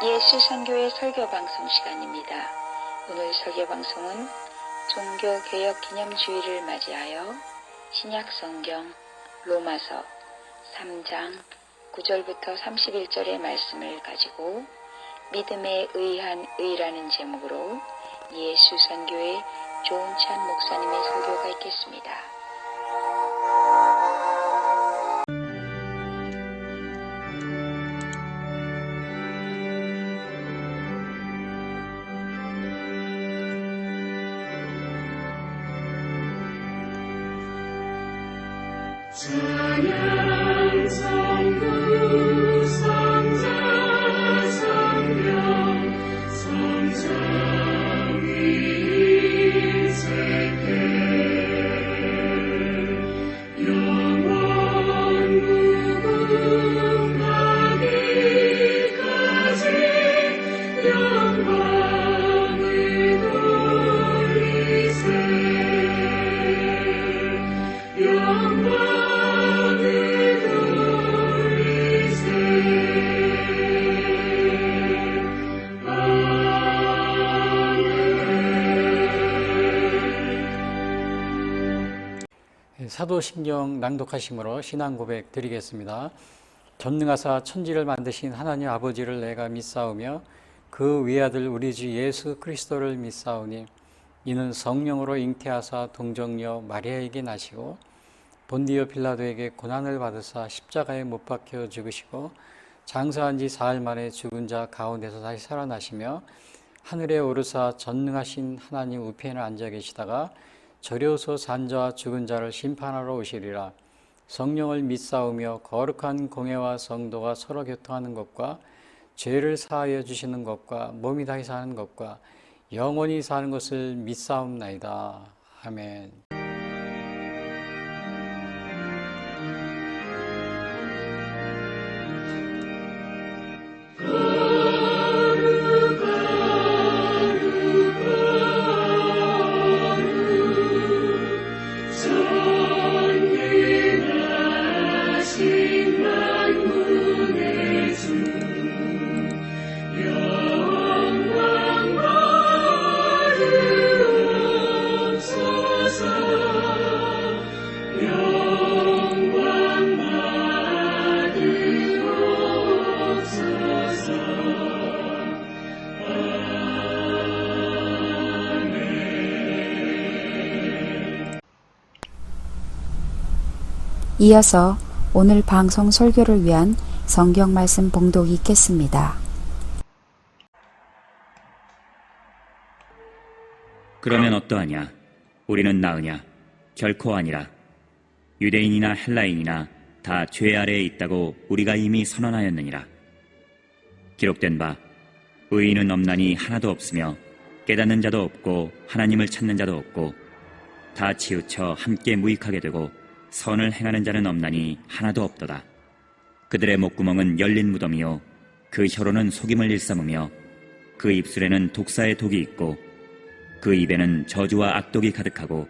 예수선교의 설교방송 시간입니다. 오늘 설교방송은 종교개혁기념주의를 맞이하여 신약성경 로마서 3장 9절부터 31절의 말씀을 가지고 믿음에 의한 의라는 제목으로 예수선교의 조은찬 목사님의 설교가 있겠습니다. 찬양 성부 성자 성령 성성이 인색해 영원 무궁하기까지 영광을 돌리세 영광 사도신경 낭독하심으로 신앙 고백 드리겠습니다. 전능하사 천지를 만드신 하나님 아버지를 내가 믿사오며 그 외아들 우리 주 예수 그리스도를 믿사오니 이는 성령으로 잉태하사 동정녀 마리아에게 나시고 본디오 빌라도에게 고난을 받으사 십자가에 못 박혀 죽으시고 장사한 지 사흘 만에 죽은 자 가운데서 다시 살아나시며 하늘에 오르사 전능하신 하나님 우편에 앉아 계시다가 저려서 산 자와 죽은 자를 심판하러 오시리라. 성령을 믿사오며 거룩한 공회와 성도가 서로 교통하는 것과 죄를 사하여 주시는 것과 몸이 다시 사는 것과 영원히 사는 것을 믿사옵나이다. 아멘. 이어서 오늘 방송 설교를 위한 성경 말씀 봉독이 있겠습니다. 그러면 어떠하냐? 우리는 나으냐? 결코 아니라. 유대인이나 헬라인이나 다 죄 아래에 있다고 우리가 이미 선언하였느니라. 기록된 바 의인은 없나니 하나도 없으며 깨닫는 자도 없고 하나님을 찾는 자도 없고 다 치우쳐 함께 무익하게 되고 선을 행하는 자는 없나니 하나도 없도다. 그들의 목구멍은 열린 무덤이요 그 혀로는 속임을 일삼으며 그 입술에는 독사의 독이 있고 그 입에는 저주와 악독이 가득하고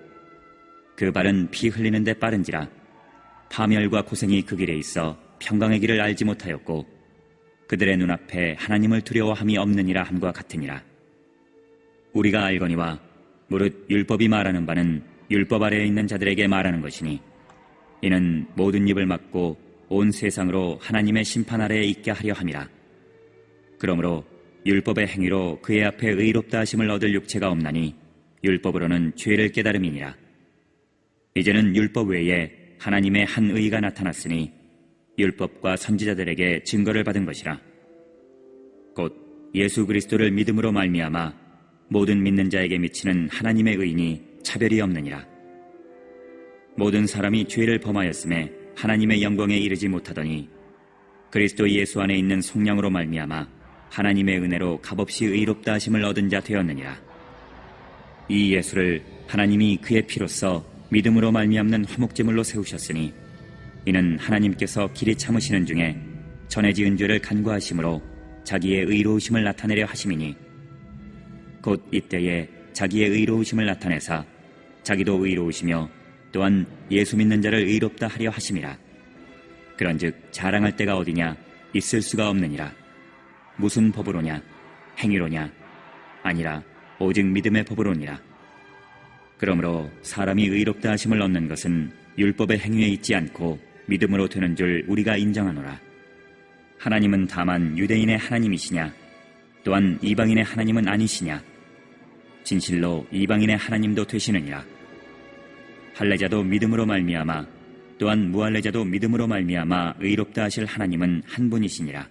그 발은 피 흘리는데 빠른지라. 파멸과 고생이 그 길에 있어 평강의 길을 알지 못하였고 그들의 눈앞에 하나님을 두려워함이 없느니라 함과 같으니라. 우리가 알거니와 무릇 율법이 말하는 바는 율법 아래에 있는 자들에게 말하는 것이니 이는 모든 입을 막고 온 세상으로 하나님의 심판 아래에 있게 하려 함이라. 그러므로 율법의 행위로 그의 앞에 의롭다 하심을 얻을 육체가 없나니 율법으로는 죄를 깨달음이니라. 이제는 율법 외에 하나님의 한 의가 나타났으니 율법과 선지자들에게 증거를 받은 것이라. 곧 예수 그리스도를 믿음으로 말미암아 모든 믿는 자에게 미치는 하나님의 의인이 차별이 없느니라. 모든 사람이 죄를 범하였음에 하나님의 영광에 이르지 못하더니 그리스도 예수 안에 있는 성령으로 말미암아 하나님의 은혜로 값없이 의롭다 하심을 얻은 자 되었느니라. 이 예수를 하나님이 그의 피로써 믿음으로 말미암는 화목제물로 세우셨으니 이는 하나님께서 길이 참으시는 중에 전에 지은 죄를 간구하심으로 자기의 의로우심을 나타내려 하심이니 곧 이때에 자기의 의로우심을 나타내사 자기도 의로우시며 또한 예수 믿는 자를 의롭다 하려 하심이라. 그런즉 자랑할 때가 어디냐? 있을 수가 없느니라. 무슨 법으로냐? 행위로냐? 아니라 오직 믿음의 법으로니라. 그러므로 사람이 의롭다 하심을 얻는 것은 율법의 행위에 있지 않고 믿음으로 되는 줄 우리가 인정하노라. 하나님은 다만 유대인의 하나님이시냐? 또한 이방인의 하나님은 아니시냐? 진실로 이방인의 하나님도 되시느니라. 할례자도 믿음으로 말미암아 또한 무할례자도 믿음으로 말미암아 의롭다 하실 하나님은 한 분이시니라.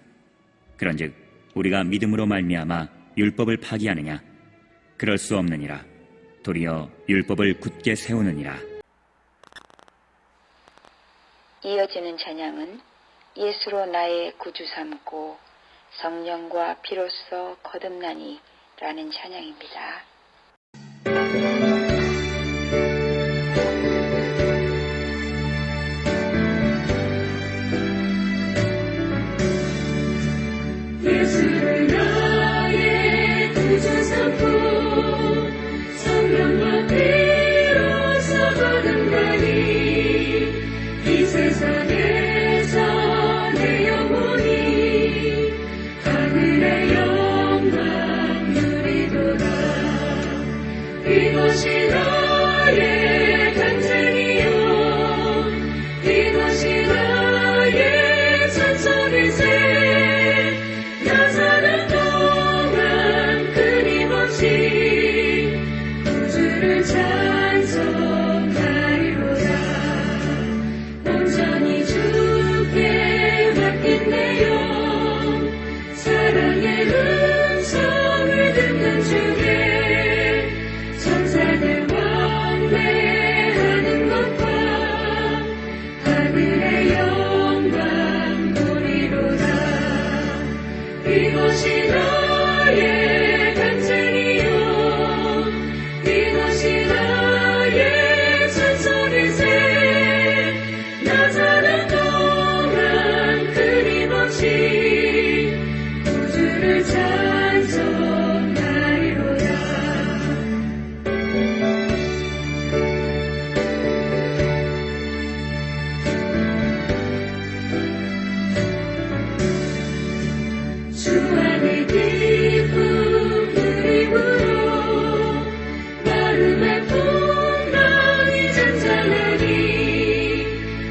그런즉 우리가 믿음으로 말미암아 율법을 파기하느냐? 그럴 수 없느니라. 도리어 율법을 굳게 세우느니라. 이어지는 찬양은 예수로 나의 구주 삼고 성령과 피로써 거듭나니 라는 찬양입니다. 예수를 나의 구주 삼고 성령과 피로써 거듭나니 이 세상에서 내 영혼이 하늘의 영광 누리도다. 이것이 나의 간증이요 이것이 나의 찬송일세. 나 사는 동안 끊임없이 구주를 찬송하리로다. 온전히 주께 맡긴 내 영 사랑의 음성을 듣는 중에 천사들 왕래하는 것과 하늘의 영광 보리로다. 이것이 나의 간증이요 이것이 나의 찬송일세. 나 사는 동안 끊임없이 구주를 찬송하리로다. 주 안에 기쁨 그림으로 마음의 풍랑이 잔잔하니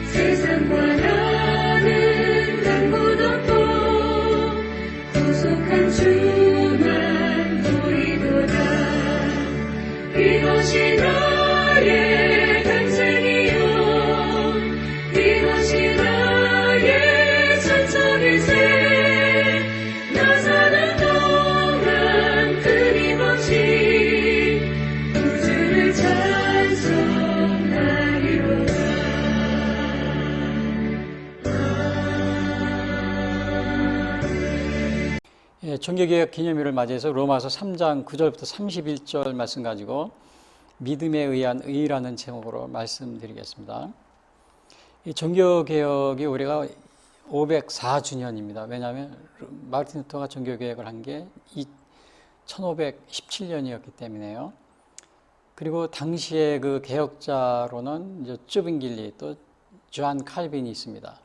세상과 나는 간 곳 없고 구속한 주만 보이도다. 이것이 나의 간증이요 이것이 나의 찬송일세. 나 사는 동안 끊임없이 구주를 찬송하리로다. 종교개혁 기념일을 맞이해서 로마서 3장 9절부터 31절 말씀 가지고 믿음에 의한 의라는 제목으로 말씀드리겠습니다. 이 종교개혁이 올해가 504주년입니다. 왜냐하면 마르틴 루터가 종교개혁을 한 게 1517년이었기 때문에요. 그리고 당시에 그 개혁자로는 이제 쭈빙길리 또 주한 칼빈이 있습니다.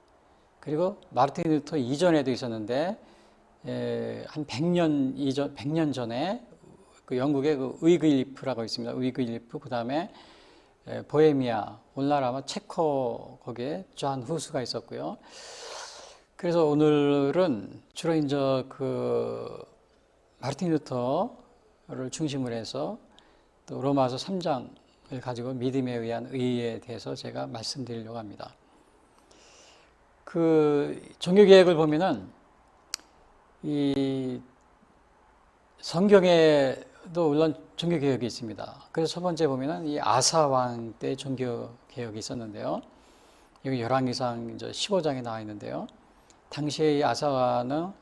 그리고 마르틴 루터 이전에도 있었는데 한 100년 전에 그 영국의 그 위글리프라고 있습니다. 위글리프, 그 다음에 보헤미아, 오늘날 아마 체코 거기에 주한 후스가 있었고요. 그래서 오늘은 주로 이제 그 마르틴 루터를 중심으로 해서 또 로마서 3장을 가지고 믿음에 의한 의에 대해서 제가 말씀드리려고 합니다. 그 종교개혁을 보면은 이 성경에도 물론 종교개혁이 있습니다. 그래서 첫 번째 보면은 이 아사왕 때 종교개혁이 있었는데요. 여기 열왕기상 이제 15장에 나와 있는데요. 당시에 이 아사왕은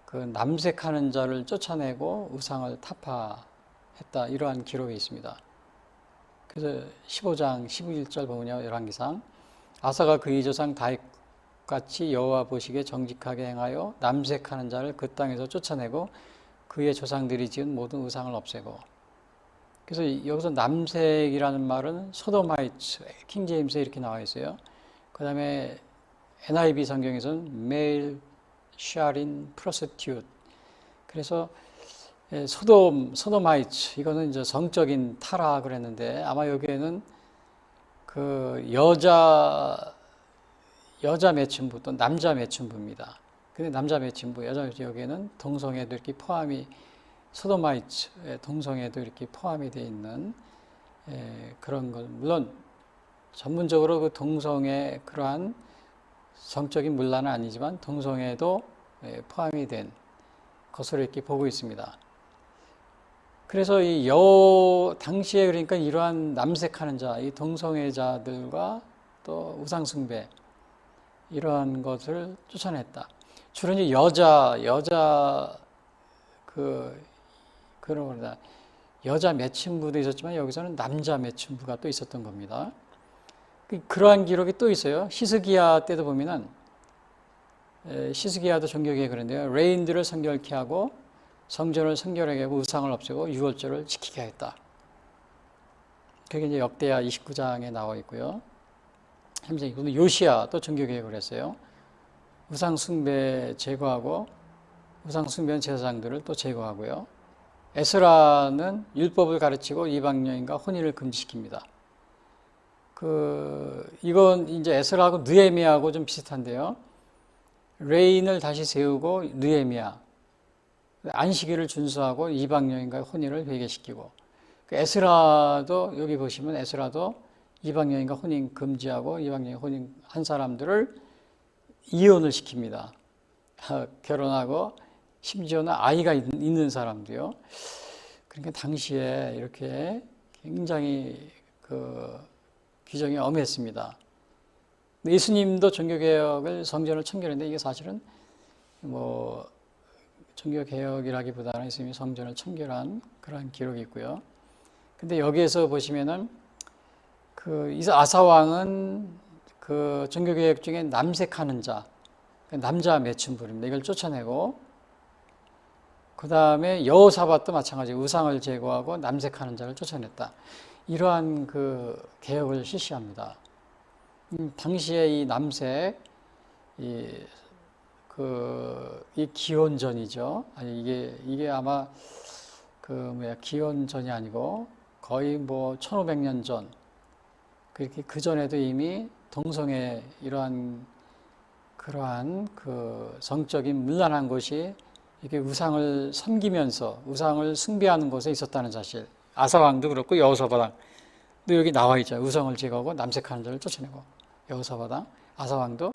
그 남색하는 자를 쫓아내고 우상을 타파했다, 이러한 기록이 있습니다. 그래서 15장 11절 보면요, 열왕기상 아사가 그의 조상 다윗같이 여호와 보시기에 정직하게 행하여 남색하는 자를 그 땅에서 쫓아내고 그의 조상들이 지은 모든 우상을 없애고. 그래서 여기서 남색이라는 말은 소돔하이츠, 킹제임스에 이렇게 나와 있어요. 그 다음에 NIV 성경에서는 male 샤린 프로스티웃. 그래서 소돔아이츠, 이거는 이제 성적인 타락을 했는데 아마 여기에는 그 여자 매춘부 또 남자 매춘부입니다. 근데 남자 매춘부, 여자 매춘부, 여기에는 동성애도 이렇게 포함이, 소돔아이츠의 동성애도 이렇게 포함이 되어 있는 그런 것. 물론 전문적으로 그 동성애 그러한 성적인 문란은 아니지만 동성애도 포함이 된 것으로 이렇게 보고 있습니다. 그래서 이 당시에 그러니까 이러한 남색하는 자, 이 동성애자들과 또 우상숭배, 이러한 것을 쫓아냈다. 주로 이제 여자 매춘부도 있었지만 여기서는 남자 매춘부가 또 있었던 겁니다. 그러한 기록이 또 있어요. 히스기야 때도 보면은, 히스기야도 종교개혁을 했는데요. 레인들을 성결케 하고 성전을 성결하게 하고 우상을 없애고 유월절을 지키게 했다. 그게 이제 역대하 29장에 나와 있고요. 요시야 또 종교개혁을 했어요. 우상숭배 제거하고 우상숭배한 제사장들을 또 제거하고요. 에스라는 율법을 가르치고 이방여인과 혼인을 금지시킵니다. 이건 이제 에스라하고 느헤미야하고 좀 비슷한데요. 레인을 다시 세우고 느헤미야, 안식일을 준수하고 이방여인과의 혼인을 회개시키고, 에스라도 여기 보시면 에스라도 이방여인과 혼인 금지하고 이방여인 혼인한 사람들을 이혼을 시킵니다. 결혼하고 심지어는 아이가 있는 사람도요. 그러니까 당시에 이렇게 굉장히 규정이 엄했습니다. 예수님도 종교개혁을, 성전을 청결했는데 이게 사실은 뭐 종교개혁이라기보다는 예수님이 성전을 청결한 그런 기록이 있고요. 근데 여기에서 보시면은 아사왕은 종교개혁 중에 남색하는 자, 남자 매춘부입니다. 이걸 쫓아내고, 그 다음에 여호사밧도 마찬가지 우상을 제거하고 남색하는 자를 쫓아냈다. 이러한 개혁을 실시합니다. 당시에 이 남색, 이 기원전이죠. 아니 이게 아마 기원전이 아니고 거의 뭐 1500년 전, 그렇게 그 전에도 이미 동성애 그러한 성적인 문란한 것이 이렇게 우상을 섬기면서 우상을 숭배하는 곳에 있었다는 사실. 아사왕도 그렇고 여호사밧도 여기 나와 있잖아요. 우상을 제거하고 남색하는 자를 쫓아내고, 여호사밧, 아사왕도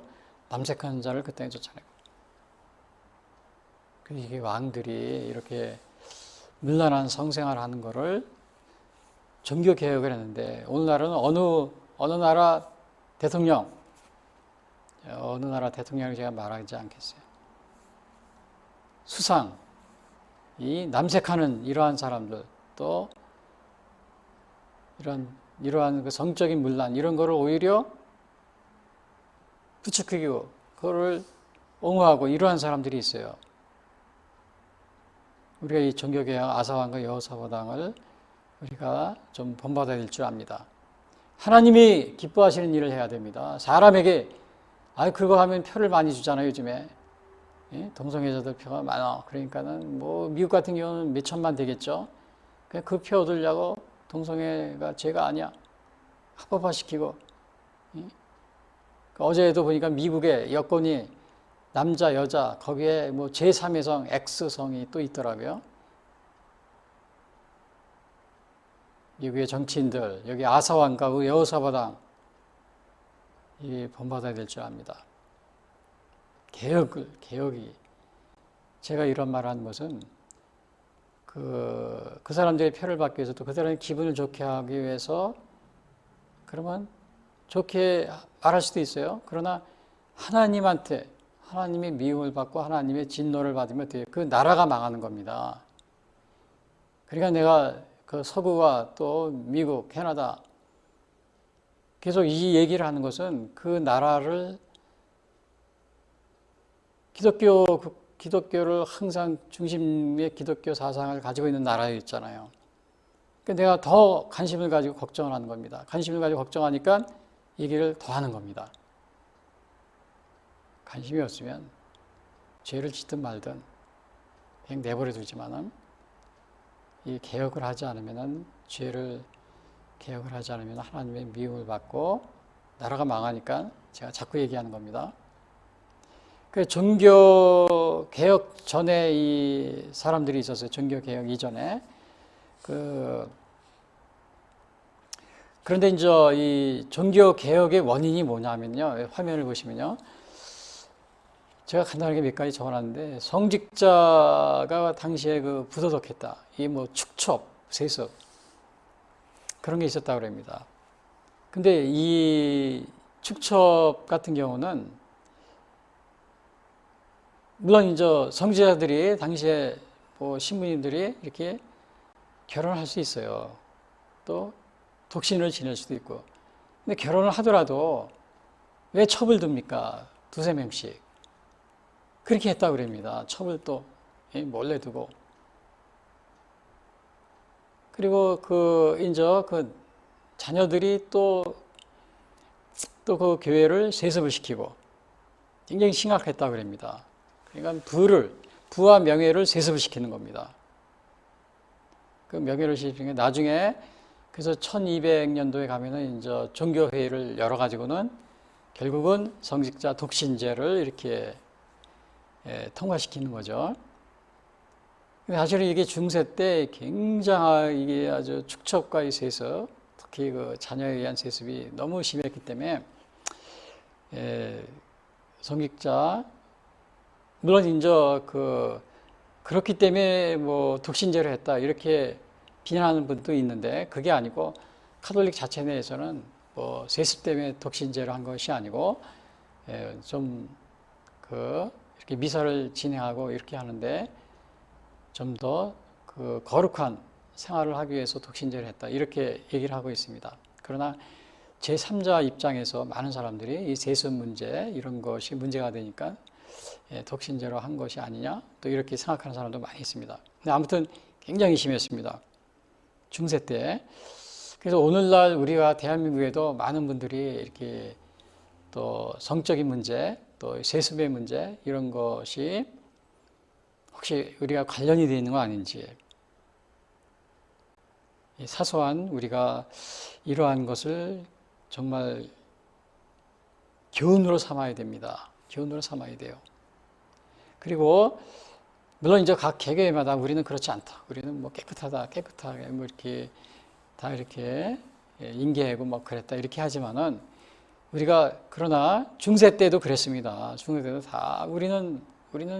남색하는 자를 그 땅에 쫓아내고. 이게 왕들이 이렇게 문란한 성생활을 하는 거를 종교개혁을 했는데, 오늘날은 어느 나라 대통령을 제가 말하지 않겠어요. 수상, 이 남색하는 이러한 사람들, 또 이러한 성적인 문란, 이런 거를 오히려 부추기고 그거를 옹호하고 이러한 사람들이 있어요. 우리가 이 종교개혁 아사왕과 여호사밧을 우리가 좀 본받아야 될 줄 압니다. 하나님이 기뻐하시는 일을 해야 됩니다. 사람에게 그거 하면 표를 많이 주잖아요, 요즘에. 동성애자들 표가 많아. 그러니까는 뭐 미국 같은 경우는 몇 천만 되겠죠. 그 표 얻으려고 동성애가 죄가 아니야, 합법화시키고. 어제도 보니까 미국의 여권이 남자, 여자, 거기에 뭐 제3의 성, X성이 또 있더라고요. 미국의 정치인들, 여기 아사왕과 여호사밧 이 본받아야 될 줄 압니다. 개혁이. 제가 이런 말을 한 것은 그 사람들의 표를 받기 위해서, 또 그 사람의 기분을 좋게 하기 위해서, 그러면 좋게 말할 수도 있어요. 그러나 하나님의 미움을 받고 하나님의 진노를 받으면 그 나라가 망하는 겁니다. 그러니까 내가 서구와 또 미국, 캐나다 계속 이 얘기를 하는 것은 그 나라를 기독교를 항상 중심의 기독교 사상을 가지고 있는 나라였잖아요. 그러니까 내가 더 관심을 가지고 걱정을 하는 겁니다. 관심을 가지고 걱정하니까 얘기를 더 하는 겁니다. 관심이 없으면 죄를 짓든 말든 그냥 내버려 두지만은 이 개혁을 하지 않으면은 개혁을 하지 않으면 하나님의 미움을 받고 나라가 망하니까 제가 자꾸 얘기하는 겁니다. 그 종교 개혁 전에 이 사람들이 있었어요. 종교 개혁 이전에. 그런데 이제 이 종교 개혁의 원인이 뭐냐면요. 화면을 보시면요. 제가 간단하게 몇 가지 적어놨는데, 성직자가 당시에 그 부도덕했다. 이 뭐 축첩, 세습 그런 게 있었다고 그럽니다. 근데 이 축첩 같은 경우는 물론 이제 성직자들이 당시에 뭐 신부님들이 이렇게 결혼할 수 있어요. 또 독신을 지낼 수도 있고. 근데 결혼을 하더라도 왜 첩을 둡니까? 두세 명씩. 그렇게 했다고 그럽니다. 첩을 또 몰래 두고. 그리고 이제 자녀들이 또 그 교회를 세습을 시키고 굉장히 심각했다고 그럽니다. 그러니까 부와 명예를 세습을 시키는 겁니다. 그 명예를 시키는 게 나중에 그래서 1200년도에 가면은 이제 종교회의를 열어가지고는 결국은 성직자 독신제를 이렇게 통과시키는 거죠. 근데 사실은 이게 중세 때 굉장히 이게 아주 축첩과의 세습, 특히 그 자녀에 의한 세습이 너무 심했기 때문에 성직자 물론 이제 그렇기 때문에 뭐 독신제를 했다 이렇게 비난하는 분도 있는데 그게 아니고 카톨릭 자체 내에서는 뭐 세습 때문에 독신제를 한 것이 아니고 좀 이렇게 미사를 진행하고 이렇게 하는데 좀 더 거룩한 생활을 하기 위해서 독신제를 했다 이렇게 얘기를 하고 있습니다. 그러나 제3자 입장에서 많은 사람들이 이 세습 문제 이런 것이 문제가 되니까 독신제로 한 것이 아니냐 또 이렇게 생각하는 사람도 많이 있습니다. 근데 아무튼 굉장히 심했습니다. 중세 때. 그래서 오늘날 우리가 대한민국에도 많은 분들이 이렇게 또 성적인 문제 또 세습의 문제 이런 것이 혹시 우리가 관련이 되어 있는 거 아닌지 사소한 우리가 이러한 것을 정말 교훈으로 삼아야 됩니다. 교훈으로 삼아야 돼요. 그리고 물론 이제 각 개개마다 우리는 그렇지 않다. 우리는 뭐 깨끗하게 뭐 이렇게 다 이렇게 인계하고 뭐 그랬다 이렇게 하지만은 우리가 그러나 중세 때도 그랬습니다. 중세 때도 다 우리는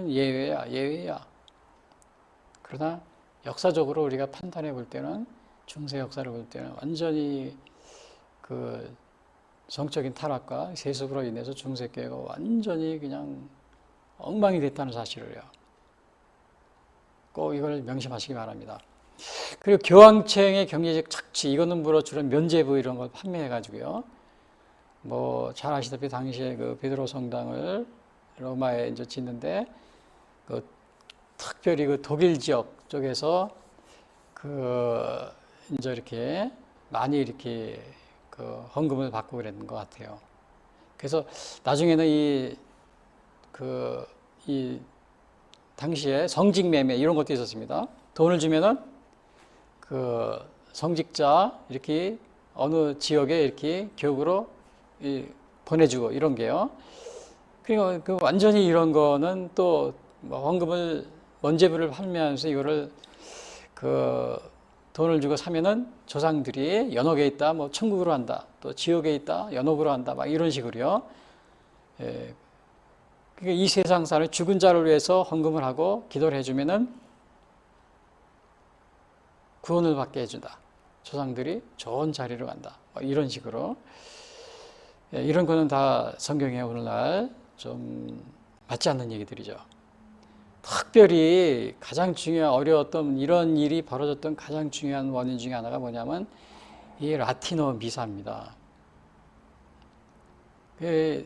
예외야. 그러나 역사적으로 우리가 판단해 볼 때는 중세 역사를 볼 때는 완전히 그 성적인 타락과 세습으로 인해서 중세 교회가 완전히 그냥 엉망이 됐다는 사실을요. 꼭 이걸 명심하시기 바랍니다. 그리고 교황청의 경제적 착취 이거는 주로 면죄부 이런 걸 판매해 가지고요. 뭐 잘 아시다시피 당시에 그 베드로 성당을 로마에 이제 짓는데 특별히 그 독일 지역 쪽에서 이제 이렇게 많이 이렇게 헌금을 받고 그랬는 것 같아요. 그래서 나중에는 이 당시에 성직 매매 이런 것도 있었습니다. 돈을 주면은 성직자 이렇게 어느 지역에 이렇게 교육으로 보내주고 이런 게요. 그리고 완전히 이런 거는 또 헌금을 면죄부를 판매하면서 이거를 돈을 주고 사면은 조상들이 연옥에 있다, 뭐 천국으로 한다, 또 지옥에 있다, 연옥으로 한다, 막 이런 식으로요. 그러니까 이 세상 사람이 죽은 자를 위해서 헌금을 하고 기도를 해주면은 구원을 받게 해준다. 조상들이 좋은 자리로 간다. 뭐 이런 식으로. 이런 거는 다 성경에 오늘날 좀 맞지 않는 얘기들이죠. 특별히 가장 어려웠던 이런 일이 벌어졌던 가장 중요한 원인 중에 하나가 뭐냐면 이 라틴어 미사입니다.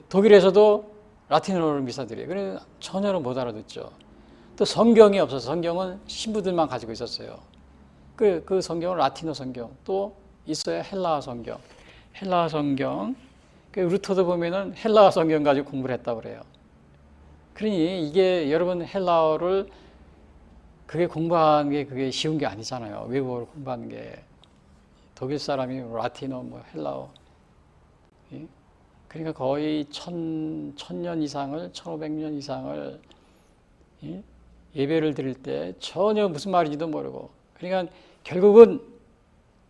독일에서도 라틴어로 미사드려요. 그래서 전혀 못 알아듣죠. 또 성경이 없어서 성경은 신부들만 가지고 있었어요. 그 성경은 라틴어 성경 또 있어야 헬라어 성경. 헬라어 성경. 루터도 보면은 헬라어 성경 가지고 공부를 했다고 그래요. 그러니 이게 여러분 헬라어를 그게 공부하는 게 그게 쉬운 게 아니잖아요. 외국어를 공부하는 게. 독일 사람이 라틴어, 뭐 헬라어. 예? 그러니까 거의 1000년 이상을, 1500년 이상을 예? 예배를 드릴 때 전혀 무슨 말인지도 모르고, 그러니까 결국은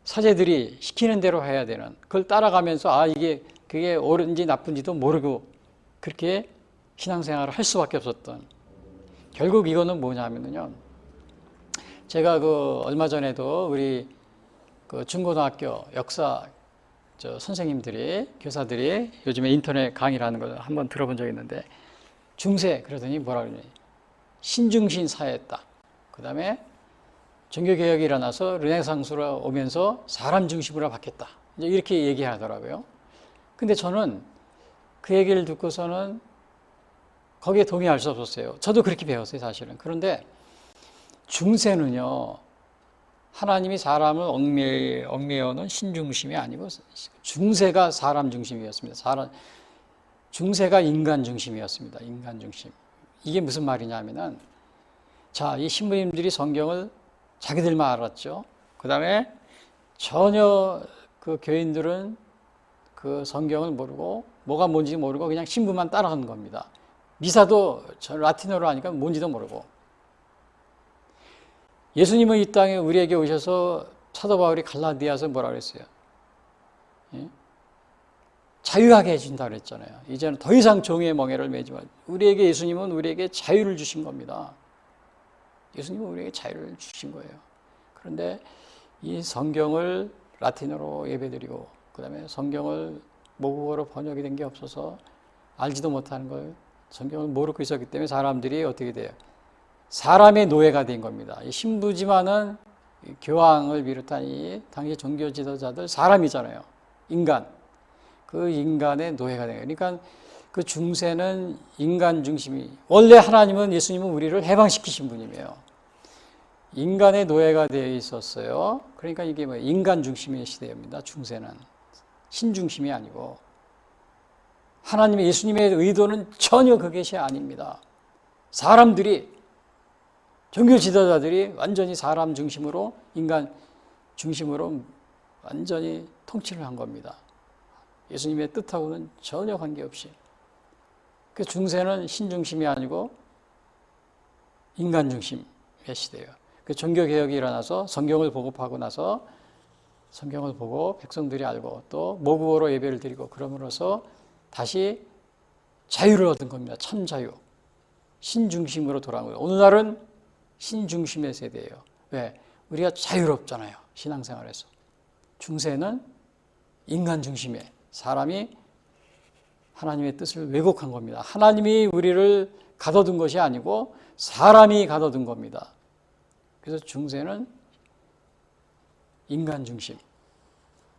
사제들이 시키는 대로 해야 되는, 그걸 따라가면서 아 이게 그게 옳은지 나쁜지도 모르고 그렇게 신앙생활을 할 수밖에 없었던, 결국 이거는 뭐냐면요, 제가 그 얼마 전에도 우리 그 중고등학교 역사 선생님들이, 교사들이 요즘에 인터넷 강의를 하는 걸 한번 들어본 적이 있는데, 중세 그러더니 뭐라 그러니, 신중신 사회였다. 그 다음에 종교개혁이 일어나서 르네상스로 오면서 사람 중심으로 바뀌었다. 이제 이렇게 얘기하더라고요. 근데 저는 그 얘기를 듣고서는 거기에 동의할 수 없었어요. 저도 그렇게 배웠어요, 사실은. 그런데 중세는요, 하나님이 사람을 얽매여놓은 신중심이 아니고 중세가 사람 중심이었습니다. 중세가 인간 중심이었습니다. 인간 중심. 이게 무슨 말이냐면은, 자, 이 신부님들이 성경을 자기들만 알았죠. 그 다음에 전혀 그 교인들은 그 성경을 모르고 뭐가 뭔지 모르고 그냥 신부만 따라가는 겁니다. 미사도 라틴어로 하니까 뭔지도 모르고. 예수님은 이 땅에 우리에게 오셔서 사도 바울이 갈라디아서 뭐라 그랬어요? 예? 자유하게 해준다 그랬잖아요. 이제는 더 이상 종의 멍에를 매지 마. 우리에게 예수님은 우리에게 자유를 주신 겁니다. 예수님은 우리에게 자유를 주신 거예요. 그런데 이 성경을 라틴어로 예배드리고, 그 다음에 성경을 모국어로 번역이 된 게 없어서 알지도 못하는 걸, 성경을 모르고 있었기 때문에 사람들이 어떻게 돼요? 사람의 노예가 된 겁니다. 이 신부지만은 교황을 비롯한 이 당시 종교 지도자들 사람이잖아요. 인간. 그 인간의 노예가 된 거예요. 그러니까 그 중세는 인간 중심이, 원래 하나님은, 예수님은 우리를 해방시키신 분이에요. 인간의 노예가 되어 있었어요. 그러니까 이게 뭐 인간 중심의 시대입니다. 중세는 신중심이 아니고, 하나님의, 예수님의 의도는 전혀 그것이 아닙니다. 사람들이, 종교 지도자들이 완전히 사람 중심으로, 인간 중심으로 완전히 통치를 한 겁니다. 예수님의 뜻하고는 전혀 관계없이. 그 중세는 신중심이 아니고 인간 중심의 시대예요. 그 종교개혁이 일어나서 성경을 보급하고 나서, 성경을 보고 백성들이 알고 또 모국어로 예배를 드리고, 그럼으로써 다시 자유를 얻은 겁니다. 참 자유. 신중심으로 돌아온 거예요. 오늘날은 신중심의 세대예요. 왜? 우리가 자유롭잖아요. 신앙생활에서. 중세는 인간 중심의, 사람이 하나님의 뜻을 왜곡한 겁니다. 하나님이 우리를 가둬둔 것이 아니고 사람이 가둬둔 겁니다. 그래서 중세는 인간 중심,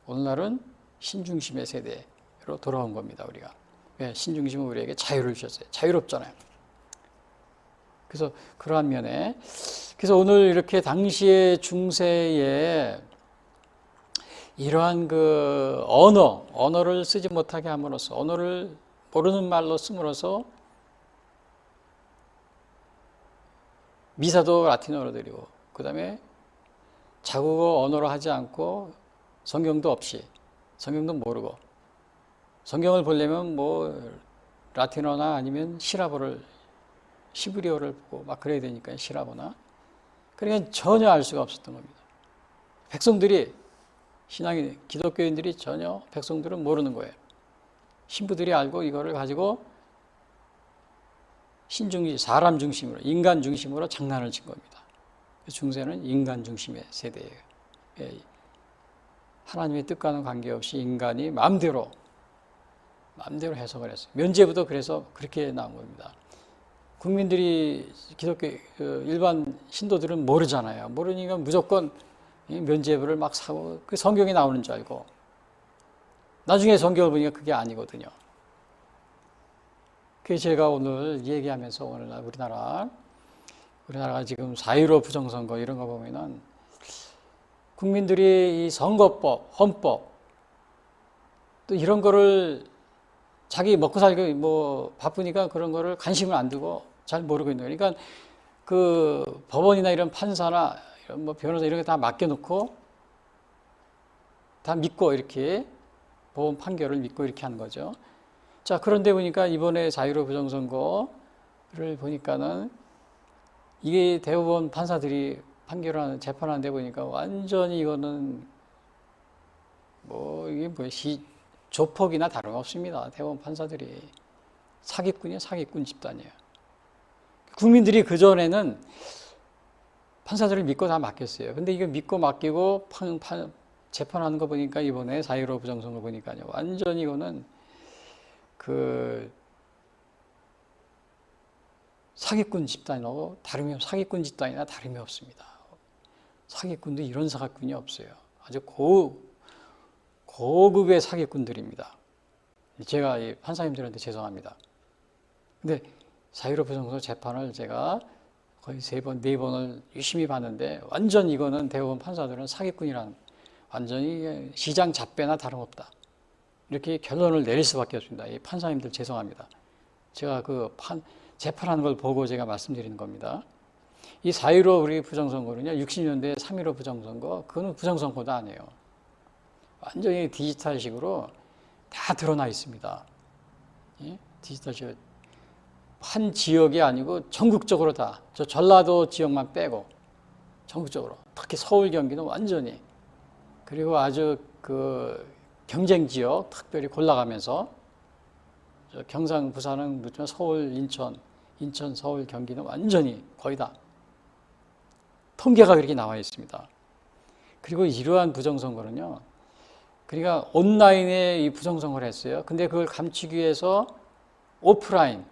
오늘날은 신중심의 세대로 돌아온 겁니다. 우리가. 왜? 신중심은 우리에게 자유를 주셨어요. 자유롭잖아요. 그래서 그러한 면에, 그래서 오늘 이렇게 당시의 중세에 이러한 그 언어를 쓰지 못하게 함으로써, 언어를 모르는 말로 씀으로써 미사도 라틴어로 드리고, 그 다음에 자국어 언어로 하지 않고 성경도 없이, 성경도 모르고, 성경을 보려면 뭐 라틴어나 아니면 시브리어를 보고 막 그래야 되니까, 시라보나. 그러니까 전혀 알 수가 없었던 겁니다. 백성들이, 신앙이, 기독교인들이 전혀, 백성들은 모르는 거예요. 신부들이 알고 이거를 가지고 사람 중심으로, 인간 중심으로 장난을 친 겁니다. 중세는 인간 중심의 세대예요. 하나님의 뜻과는 관계없이 인간이 마음대로 해석을 했어요. 면죄부도 그래서 그렇게 나온 겁니다. 국민들이, 기독교 일반 신도들은 모르잖아요. 모르니까 무조건 면죄부를 막 사고, 그 성경이 나오는 줄 알고, 나중에 성경을 보니까 그게 아니거든요. 그래서 제가 오늘 얘기하면서, 오늘날 우리나라가 지금 4.15 부정선거 이런 거 보면은 국민들이 이 선거법, 헌법 또 이런 거를 자기 먹고 살기 뭐 바쁘니까 그런 거를 관심을 안 두고 잘 모르고 있는 거예요. 그러니까 그 법원이나 이런 판사나 이런 뭐 변호사 이런 게 다 맡겨놓고 다 믿고 이렇게 법원 판결을 믿고 이렇게 하는 거죠. 자, 그런데 보니까 이번에 자유로 부정선거를 보니까는 이게 대법원 판사들이 판결하는 재판하는데 보니까 완전히 이거는 뭐 이게 뭐 조폭이나 다름없습니다. 대법원 판사들이 사기꾼이에요, 사기꾼 집단이에요. 국민들이 그 전에는 판사들을 믿고 다 맡겼어요. 근데 이거 믿고 맡기고 재판하는 거 보니까 이번에 자유로 부정선거 보니까요, 완전히 이거는 그 사기꾼 집단이라고 사기꾼 집단이나 다름이 없습니다. 사기꾼도 이런 사기꾼이 없어요. 아주 고급의 사기꾼들입니다. 제가 이 판사님들한테 죄송합니다. 근데 자유로 부정선거 재판을 제가 거의 3번, 4번을 유심히 봤는데 완전 이거는 대법원 판사들은 사기꾼이라는, 완전히 시장 잡배나 다름없다, 이렇게 결론을 내릴 수밖에 없습니다. 이 판사님들 죄송합니다. 제가 그 재판하는 걸 보고 제가 말씀드리는 겁니다. 이 4.15 우리 부정선거는요, 60년대 3.15 부정선거, 그거는 부정선거도 아니에요. 완전히 디지털식으로 다 드러나 있습니다. 예? 디지털식으로. 한 지역이 아니고 전국적으로 다, 저 전라도 지역만 빼고 전국적으로, 특히 서울 경기는 완전히, 그리고 아주 그 경쟁 지역 특별히 골라가면서 경상, 부산은 묻지만 서울, 인천, 서울, 경기는 완전히 거의 다 통계가 그렇게 나와 있습니다. 그리고 이러한 부정선거는요, 그러니까 온라인에 이 부정선거를 했어요. 근데 그걸 감추기 위해서 오프라인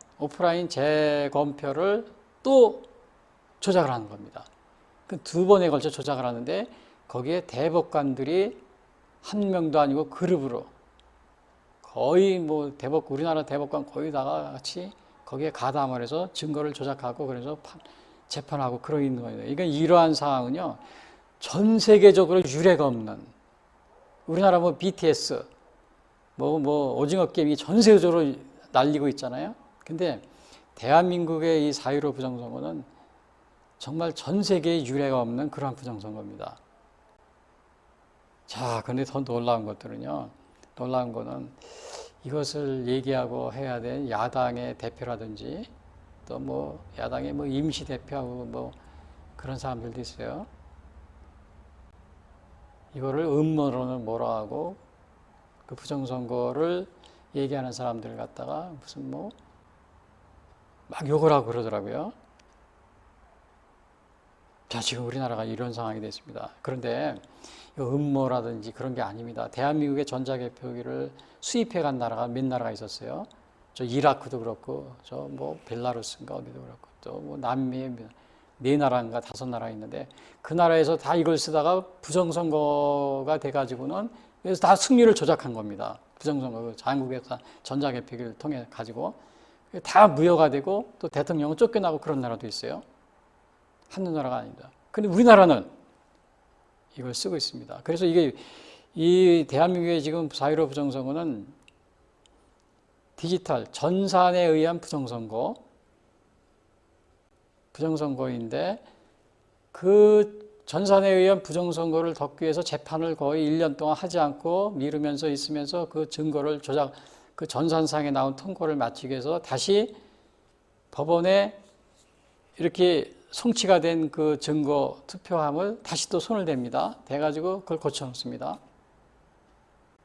재검표를 또 조작을 하는 겁니다. 그 2번에 걸쳐 조작을 하는데 거기에 대법관들이 한 명도 아니고 그룹으로 거의 뭐 우리나라 대법관 거의 다가 같이 거기에 가담을 해서 증거를 조작하고 그래서 재판하고 그러고 있는 거예요. 그러니까 이러한 상황은요, 전 세계적으로 유례가 없는, 우리나라 뭐 BTS, 뭐 오징어 게임이 전 세계적으로 날리고 있잖아요. 근데 대한민국의 이 4.15 부정선거는 정말 전 세계에 유례가 없는 그러한 부정선거입니다. 자, 그런데 더 놀라운 거는 이것을 얘기하고 해야 될 야당의 대표라든지 또 뭐 야당의 뭐 임시 대표하고 뭐 그런 사람들도 있어요. 이거를 음모론을 뭐라 하고 그 부정선거를 얘기하는 사람들 갖다가 무슨 뭐 막 욕을 하고 그러더라고요. 자, 지금 우리나라가 이런 상황이 됐습니다. 그런데 음모라든지 그런 게 아닙니다. 대한민국의 전자개표기를 수입해 간 나라가 몇 나라가 있었어요. 저 이라크도 그렇고, 저 뭐 벨라루스인가 어디도 그렇고, 또 뭐 남미에 4나라인가 5나라 있는데 그 나라에서 다 이걸 쓰다가 부정선거가 돼가지고는 그래서 다 승리를 조작한 겁니다. 부정선거, 한국에서 전자개표기를 통해 가지고 다 무효가 되고 또 대통령은 쫓겨나고 그런 나라도 있어요. 한두 나라가 아닙니다. 근데 우리나라는 이걸 쓰고 있습니다. 그래서 이게 이 대한민국의 지금 4.15 부정선거는 디지털 전산에 의한 부정선거인데 그 전산에 의한 부정선거를 덮기 위해서 재판을 거의 1년 동안 하지 않고 미루면서 있으면서 그 증거를 그 전산상에 나온 통고를 마치기 위해서 다시 법원에 이렇게 송치가 된 그 증거 투표함을 다시 또 손을 댑니다. 대가지고 그걸 고쳐놓습니다.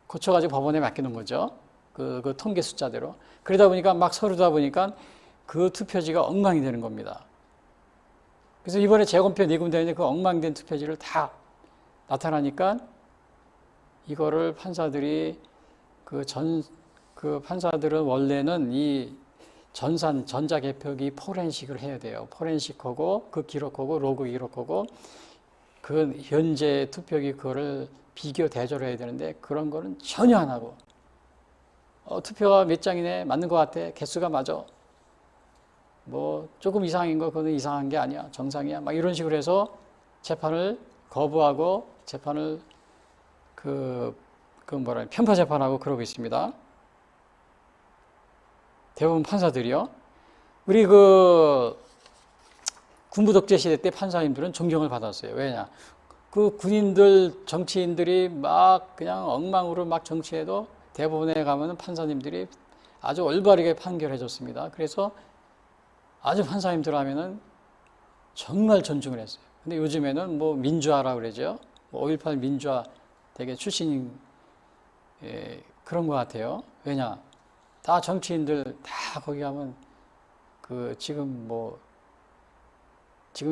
고쳐가지고 법원에 맡기는 거죠. 그 통계 숫자대로. 그러다 보니까 막 서류다 보니까 그 투표지가 엉망이 되는 겁니다. 그래서 이번에 재검표 4군데 있는데 그 엉망된 투표지를 다 나타나니까 이거를 판사들이 판사들은 원래는 이 전자개표기 포렌식을 해야 돼요. 포렌식하고 그 기록하고 로그 기록하고 그 현재 투표기 그거를 비교 대조를 해야 되는데 그런 거는 전혀 안 하고 투표가 몇 장이네 맞는 것 같아 개수가 맞아 뭐 조금 이상인 거 그거는 이상한 게 아니야 정상이야 막 이런 식으로 해서 재판을 거부하고 재판을 편파 재판하고 그러고 있습니다. 대부분 판사들이요. 우리 그 군부 독재 시대 때 판사님들은 존경을 받았어요. 왜냐? 그 군인들, 정치인들이 막 그냥 엉망으로 막 정치해도 대법원에 가면은 판사님들이 아주 올바르게 판결해 줬습니다. 그래서 아주 판사님들 하면은 정말 존중을 했어요. 근데 요즘에는 뭐 민주화라고 그러죠. 뭐 5.18 민주화 되게 출신인 그런 것 같아요. 왜냐? 다 정치인들 다 거기 가면 그 지금의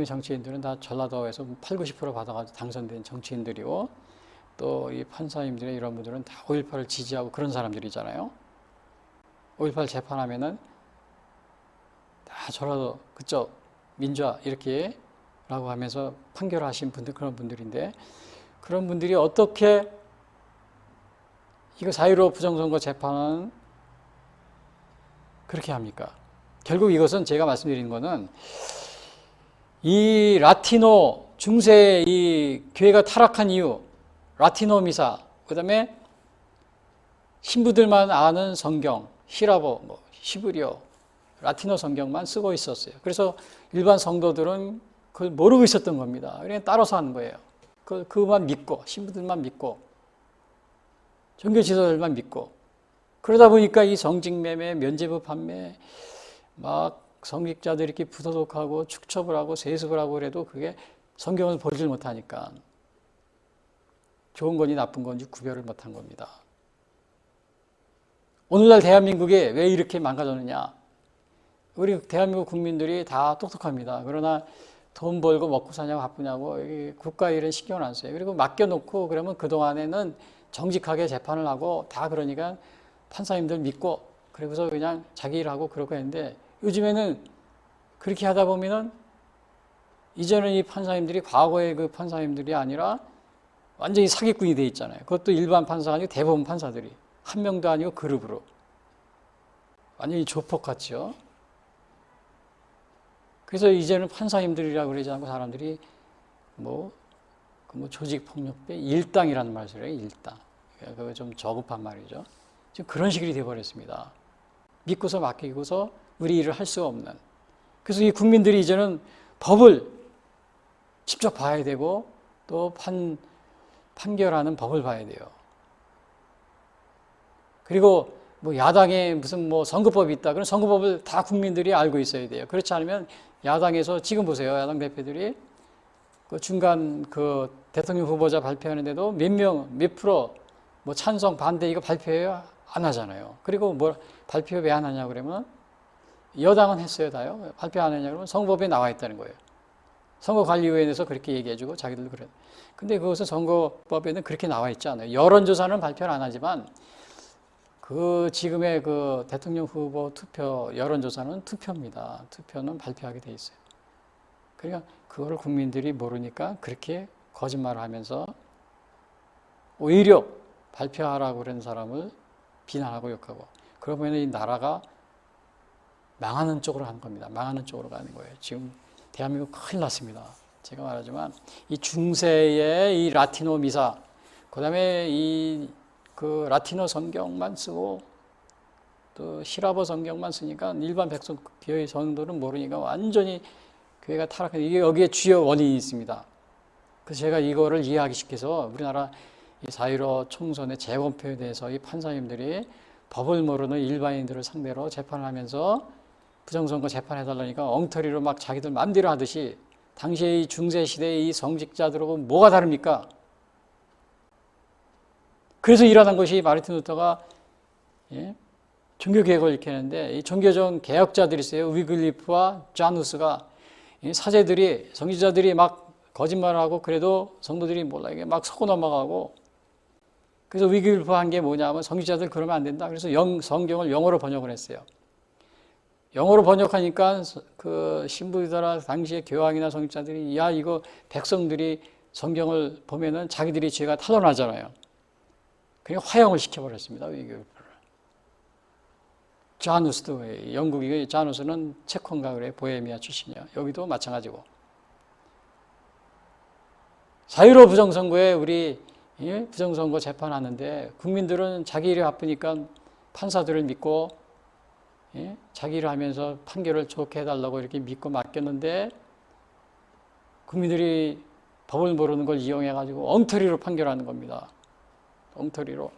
정치인들은 다 전라도에서 8, 90% 받아가지고 당선된 정치인들이고 또 이 판사님들의 이런 분들은 다 5.18을 지지하고 그런 사람들이잖아요. 5.18 재판하면은 다 전라도 그쪽 민주화 이렇게 라고 하면서 판결하신 분들 그런 분들인데 그런 분들이 어떻게 이거 4.15 부정선거 재판은 그렇게 합니까? 결국 이것은 제가 말씀드리는 거는 이 라티노 중세 이 교회가 타락한 이유, 라티노 미사, 그 다음에 신부들만 아는 성경, 히라보, 히브리어, 라티노 성경만 쓰고 있었어요. 그래서 일반 성도들은 그걸 모르고 있었던 겁니다. 그냥 따라서 하는 거예요. 그만 믿고, 신부들만 믿고, 종교 지도자들만 믿고. 그러다 보니까 이 성직매매, 면죄부 판매, 막 성직자들이 이렇게 부도덕하고 축첩을 하고 세습을 하고 그래도 그게 성경을 보질 못하니까 좋은 건지 나쁜 건지 구별을 못한 겁니다. 오늘날 대한민국에 왜 이렇게 망가졌느냐? 우리 대한민국 국민들이 다 똑똑합니다. 그러나 돈 벌고 먹고 사냐고 바쁘냐고 국가 일은 신경을 안 써요. 그리고 맡겨놓고 그러면 그동안에는 정직하게 재판을 하고 다 그러니까 판사님들 믿고 그러고서 그냥 자기 일하고 그러고 했는데 요즘에는 그렇게 하다 보면은 이제는 이 판사님들이 과거의 그 판사님들이 아니라 완전히 사기꾼이 돼 있잖아요. 그것도 일반 판사가 아니고 대법원 판사들이 한 명도 아니고 그룹으로 완전히 조폭같이요. 그래서 이제는 판사님들이라고 그러지 않고 사람들이 조직폭력배 일당이라는 말을 해요. 일당. 그거 좀 저급한 말이죠. 지금 그런 식이 돼버렸습니다. 믿고서 맡기고서 우리 일을 할 수가 없는. 그래서 이 국민들이 이제는 법을 직접 봐야 되고 또 판결하는 법을 봐야 돼요. 그리고 야당에 무슨 선거법이 있다. 그럼 선거법을 다 국민들이 알고 있어야 돼요. 그렇지 않으면 야당에서 지금 보세요. 야당 대표들이 그 중간 그 대통령 후보자 발표하는데도 몇 프로 찬성 반대 이거 발표해요? 안 하잖아요. 그리고 발표 왜 안 하냐 그러면 여당은 했어요 다요. 발표 안 하냐 그러면 선거법에 나와 있다는 거예요. 선거관리위원회에서 그렇게 얘기해주고 자기들 그래. 근데 그것은 선거법에는 그렇게 나와 있지 않아요. 여론조사는 발표를 안 하지만 그 지금의 그 대통령 후보 투표 여론조사는 투표입니다. 투표는 발표하게 돼 있어요. 그러니까 그거를 국민들이 모르니까 그렇게 거짓말을 하면서 오히려 발표하라고 그런 사람을 비난하고 욕하고 그러면 이 나라가 망하는 쪽으로 가는 겁니다. 망하는 쪽으로 가는 거예요. 지금 대한민국 큰일 났습니다. 제가 말하지만 이 중세의 이 라티노 미사, 그 다음에 그 라티노 성경만 쓰고 또 히라보 성경만 쓰니까 일반 백성 교회 성도는 모르니까 완전히 교회가 타락한 이게 여기에 주요 원인이 있습니다. 그래서 제가 이거를 이해하기 시켜서 우리나라 이 4.15 총선의 재검표에 대해서 이 판사님들이 법을 모르는 일반인들을 상대로 재판을 하면서 부정선거 재판해달라니까 엉터리로 막 자기들 마음대로 하듯이 당시의 이 중세시대의 이 성직자들하고 뭐가 다릅니까? 그래서 일어난 것이 마르틴 루터가 종교개혁을 일으켰는데 이 종교적 개혁자들이 있어요. 위글리프와 자누스가 사제들이 성직자들이 막 거짓말하고 그래도 성도들이 몰라 이게 막 속고 넘어가고 그래서 위글리프 한 게 뭐냐면 성직자들 그러면 안 된다. 그래서 성경을 영어로 번역을 했어요. 영어로 번역하니까 그 신부들이나 당시의 교황이나 성직자들이 야 이거 백성들이 성경을 보면은 자기들이 죄가 탄로나잖아요. 그냥 화형을 시켜버렸습니다. 위글리프를. 자누스도 영국이 자누스는 체코인가 그래 보헤미아 출신이야. 여기도 마찬가지고. 4.15 부정선거에 우리 부정선거 재판하는데 국민들은 자기 일이 바쁘니까 판사들을 믿고 예? 자기를 하면서 판결을 좋게 해달라고 이렇게 믿고 맡겼는데 국민들이 법을 모르는 걸 이용해가지고 엉터리로 판결하는 겁니다. 엉터리로.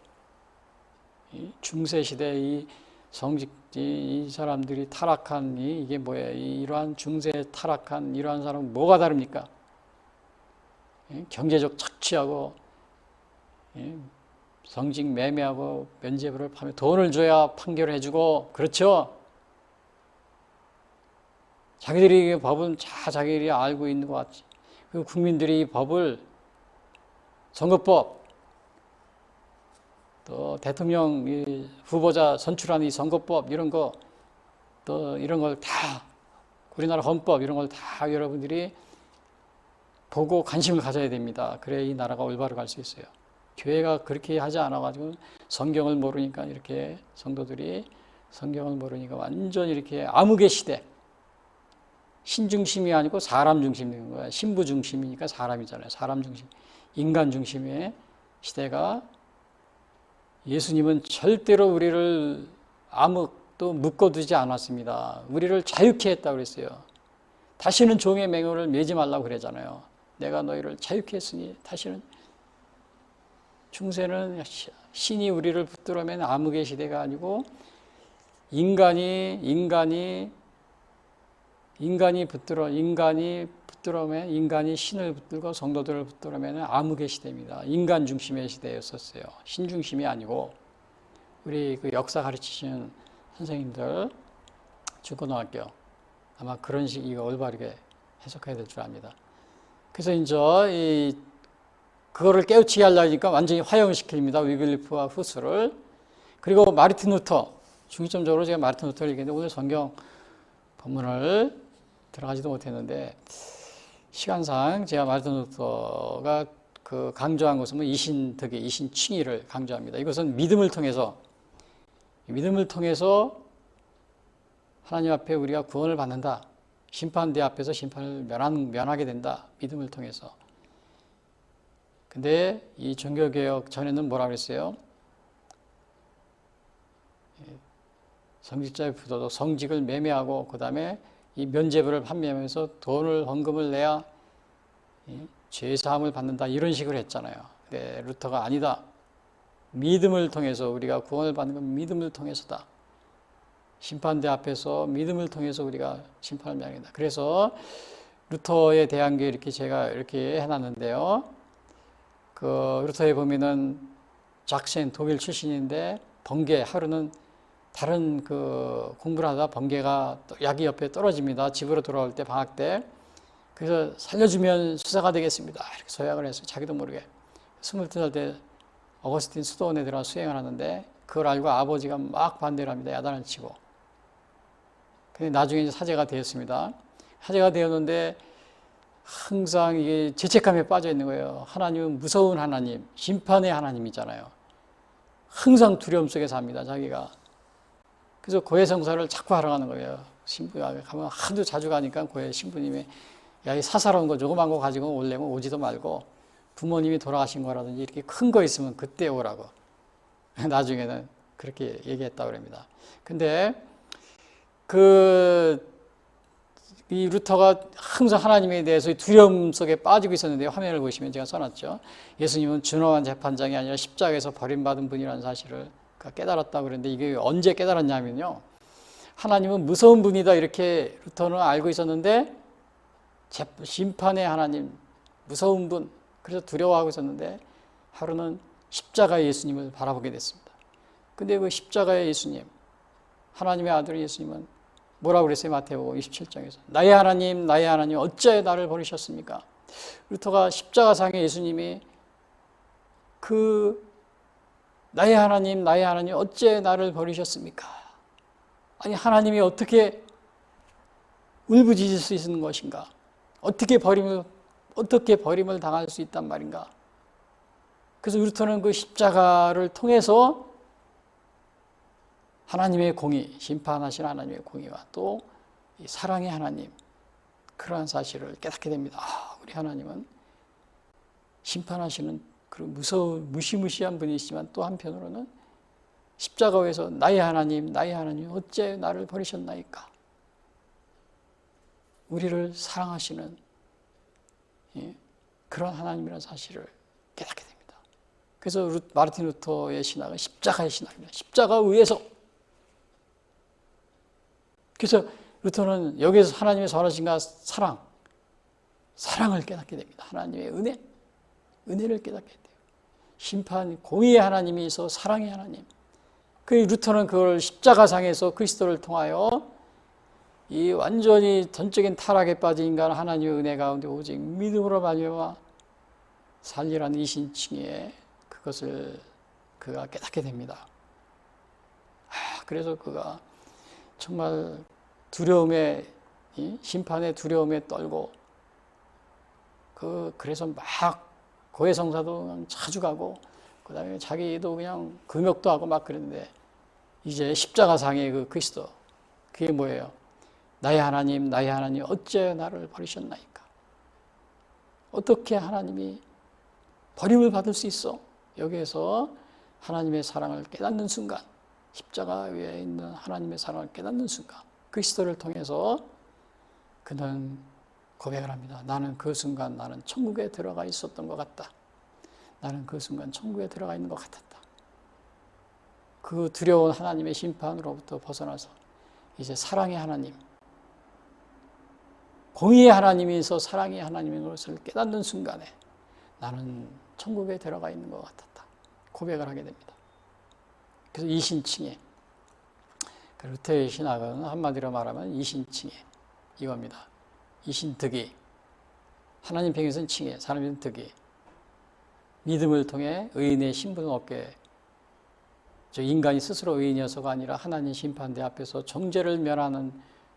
중세시대 이 성직, 이 사람들이 타락한 이게 뭐예요? 이러한 중세 타락한 이러한 사람은 뭐가 다릅니까? 경제적 착취하고 성직 매매하고 면죄부를 파며 돈을 줘야 판결을 해주고 그렇죠? 자기들이 법은 자기들이 알고 있는 것 같지. 그 국민들이 이 법을 선거법 또 대통령 후보자 선출하는 이 선거법 이런 거 또 이런 걸 다 우리나라 헌법 이런 걸 다 여러분들이 보고 관심을 가져야 됩니다. 그래야 이 나라가 올바로 갈 수 있어요. 교회가 그렇게 하지 않아가지고 성경을 모르니까 이렇게 성도들이 성경을 모르니까 완전 이렇게 암흑의 시대 신중심이 아니고 사람 중심인 거야. 신부 중심이니까 사람이잖아요. 사람 중심, 인간 중심의 시대가 예수님은 절대로 우리를 암흑도 묶어두지 않았습니다. 우리를 자유케 했다고 그랬어요. 다시는 종의 맹요를 매지 말라고 그러잖아요. 내가 너희를 자유케 했으니 다시는 중세는 신이 우리를 붙들어맨 암흑의 시대가 아니고 인간이 붙들어맨 인간이 신을 붙들고 성도들을 붙들어맨 암흑의 시대입니다. 인간 중심의 시대였었어요. 신 중심이 아니고 우리 그 역사 가르치시는 선생님들 중고등학교 아마 그런 식이 올바르게 해석해야 될 줄 압니다. 그래서 이제 그거를 깨우치게 하려니까 완전히 화형시킵니다. 위글리프와 후스를. 그리고 마르틴 루터, 중점적으로 제가 마르틴 루터를 얘기했는데 오늘 성경 본문을 들어가지도 못했는데 시간상 제가 마르틴 루터가 그 강조한 것은 이신덕의 이신칭의를 강조합니다. 이것은 믿음을 통해서 하나님 앞에 우리가 구원을 받는다. 심판대 앞에서 심판을 면하게 된다. 믿음을 통해서. 근데 이 종교개혁 전에는 뭐라 그랬어요? 성직자의 부도도 성직을 매매하고 그 다음에 이 면죄부를 판매하면서 돈을 헌금을 내야 죄사함을 받는다 이런 식으로 했잖아요. 근데 루터가 아니다. 믿음을 통해서 우리가 구원을 받는 건 믿음을 통해서다. 심판대 앞에서 믿음을 통해서 우리가 심판을 면하게 된다. 그래서 루터에 대한 게 이렇게 제가 이렇게 해놨는데요. 그 루터에 보면은 작센 독일 출신인데 번개 하루는 다른 그 공부를 하다 번개가 야기 옆에 떨어집니다. 집으로 돌아올 때 방학 때. 그래서 살려주면 수사가 되겠습니다. 이렇게 서약을 했어요. 자기도 모르게. 22살 때 어거스틴 수도원에 들어가 수행을 하는데 그걸 알고 아버지가 막 반대를 합니다. 야단을 치고. 근데 나중에 이제 사제가 되었습니다. 사제가 되었는데 항상 이게 죄책감에 빠져 있는 거예요. 하나님은 무서운 하나님, 심판의 하나님이잖아요. 항상 두려움 속에 삽니다. 자기가. 그래서 고해성사를 자꾸 하러 가는 거예요. 신부가 가면 하도 자주 가니까 고해 신부님이 야, 이 사사로운 거 조그만 거 가지고 오려면 오지도 말고 부모님이 돌아가신 거라든지 이렇게 큰 거 있으면 그때 오라고. 나중에는 그렇게 얘기했다고 합니다. 근데 이 루터가 항상 하나님에 대해서 두려움 속에 빠지고 있었는데 화면을 보시면 제가 써놨죠. 예수님은 준엄한 재판장이 아니라 십자가에서 버림받은 분이라는 사실을 깨달았다고 그랬는데 이게 언제 깨달았냐면요. 하나님은 무서운 분이다 이렇게 루터는 알고 있었는데 심판의 하나님, 무서운 분, 그래서 두려워하고 있었는데 하루는 십자가의 예수님을 바라보게 됐습니다. 근데 그 십자가의 예수님, 하나님의 아들 예수님은 뭐라고 그랬어요? 마태복음 27장에서 나의 하나님 어찌하여 나를 버리셨습니까? 루터가 십자가상의 예수님이 나의 하나님 어찌하여 나를 버리셨습니까? 아니 하나님이 어떻게 울부짖을 수 있는 것인가? 어떻게 버림을 당할 수 있단 말인가? 그래서 루터는 그 십자가를 통해서 하나님의 공의, 심판하시는 하나님의 공의와 또 이 사랑의 하나님, 그러한 사실을 깨닫게 됩니다. 우리 하나님은 심판하시는 그런 무시무시한 분이시지만 또 한편으로는 십자가 위에서 나의 하나님 어째 나를 버리셨나이까. 우리를 사랑하시는 그런 하나님이라는 사실을 깨닫게 됩니다. 그래서 마르틴 루터의 신학은 십자가의 신학입니다. 십자가 위에서. 그래서 루터는 여기에서 하나님의 선하신가 사랑을 깨닫게 됩니다. 하나님의 은혜를 깨닫게 돼요. 심판, 공의의 하나님이 있어 사랑의 하나님. 그 루터는 그걸 십자가상에서 그리스도를 통하여 이 완전히 전적인 타락에 빠진 인간 하나님의 은혜 가운데 오직 믿음으로 말미암아 살리라는 이신칭의 그것을 그가 깨닫게 됩니다. 그래서 그가 정말 두려움에, 심판의 두려움에 떨고 그래서 막 고해성사도 그냥 자주 가고 그다음에 자기도 그냥 금욕도 하고 막 그랬는데 이제 십자가상의 그 그리스도, 그게 뭐예요? 나의 하나님 어째 나를 버리셨나이까. 어떻게 하나님이 버림을 받을 수 있어? 여기에서 하나님의 사랑을 깨닫는 순간, 십자가 위에 있는 하나님의 사랑을 깨닫는 순간, 그리스도를 통해서 그는 고백을 합니다. 나는 그 순간 나는 천국에 들어가 있었던 것 같다. 나는 그 순간 천국에 들어가 있는 것 같았다. 그 두려운 하나님의 심판으로부터 벗어나서 이제 사랑의 하나님, 공의의 하나님이서 사랑의 하나님인 것을 깨닫는 순간에 나는 천국에 들어가 있는 것 같았다. 고백을 하게 됩니다. 그래서 이신칭의, 루터의 신학은 한마디로 말하면 이신칭의 이겁니다. 이신득이, 하나님 편에서는 칭의, 사람은 득이. 믿음을 통해 의인의 신분을 얻게, 인간이 스스로 의인이어서가 아니라 하나님 심판대 앞에서 정죄를 면하는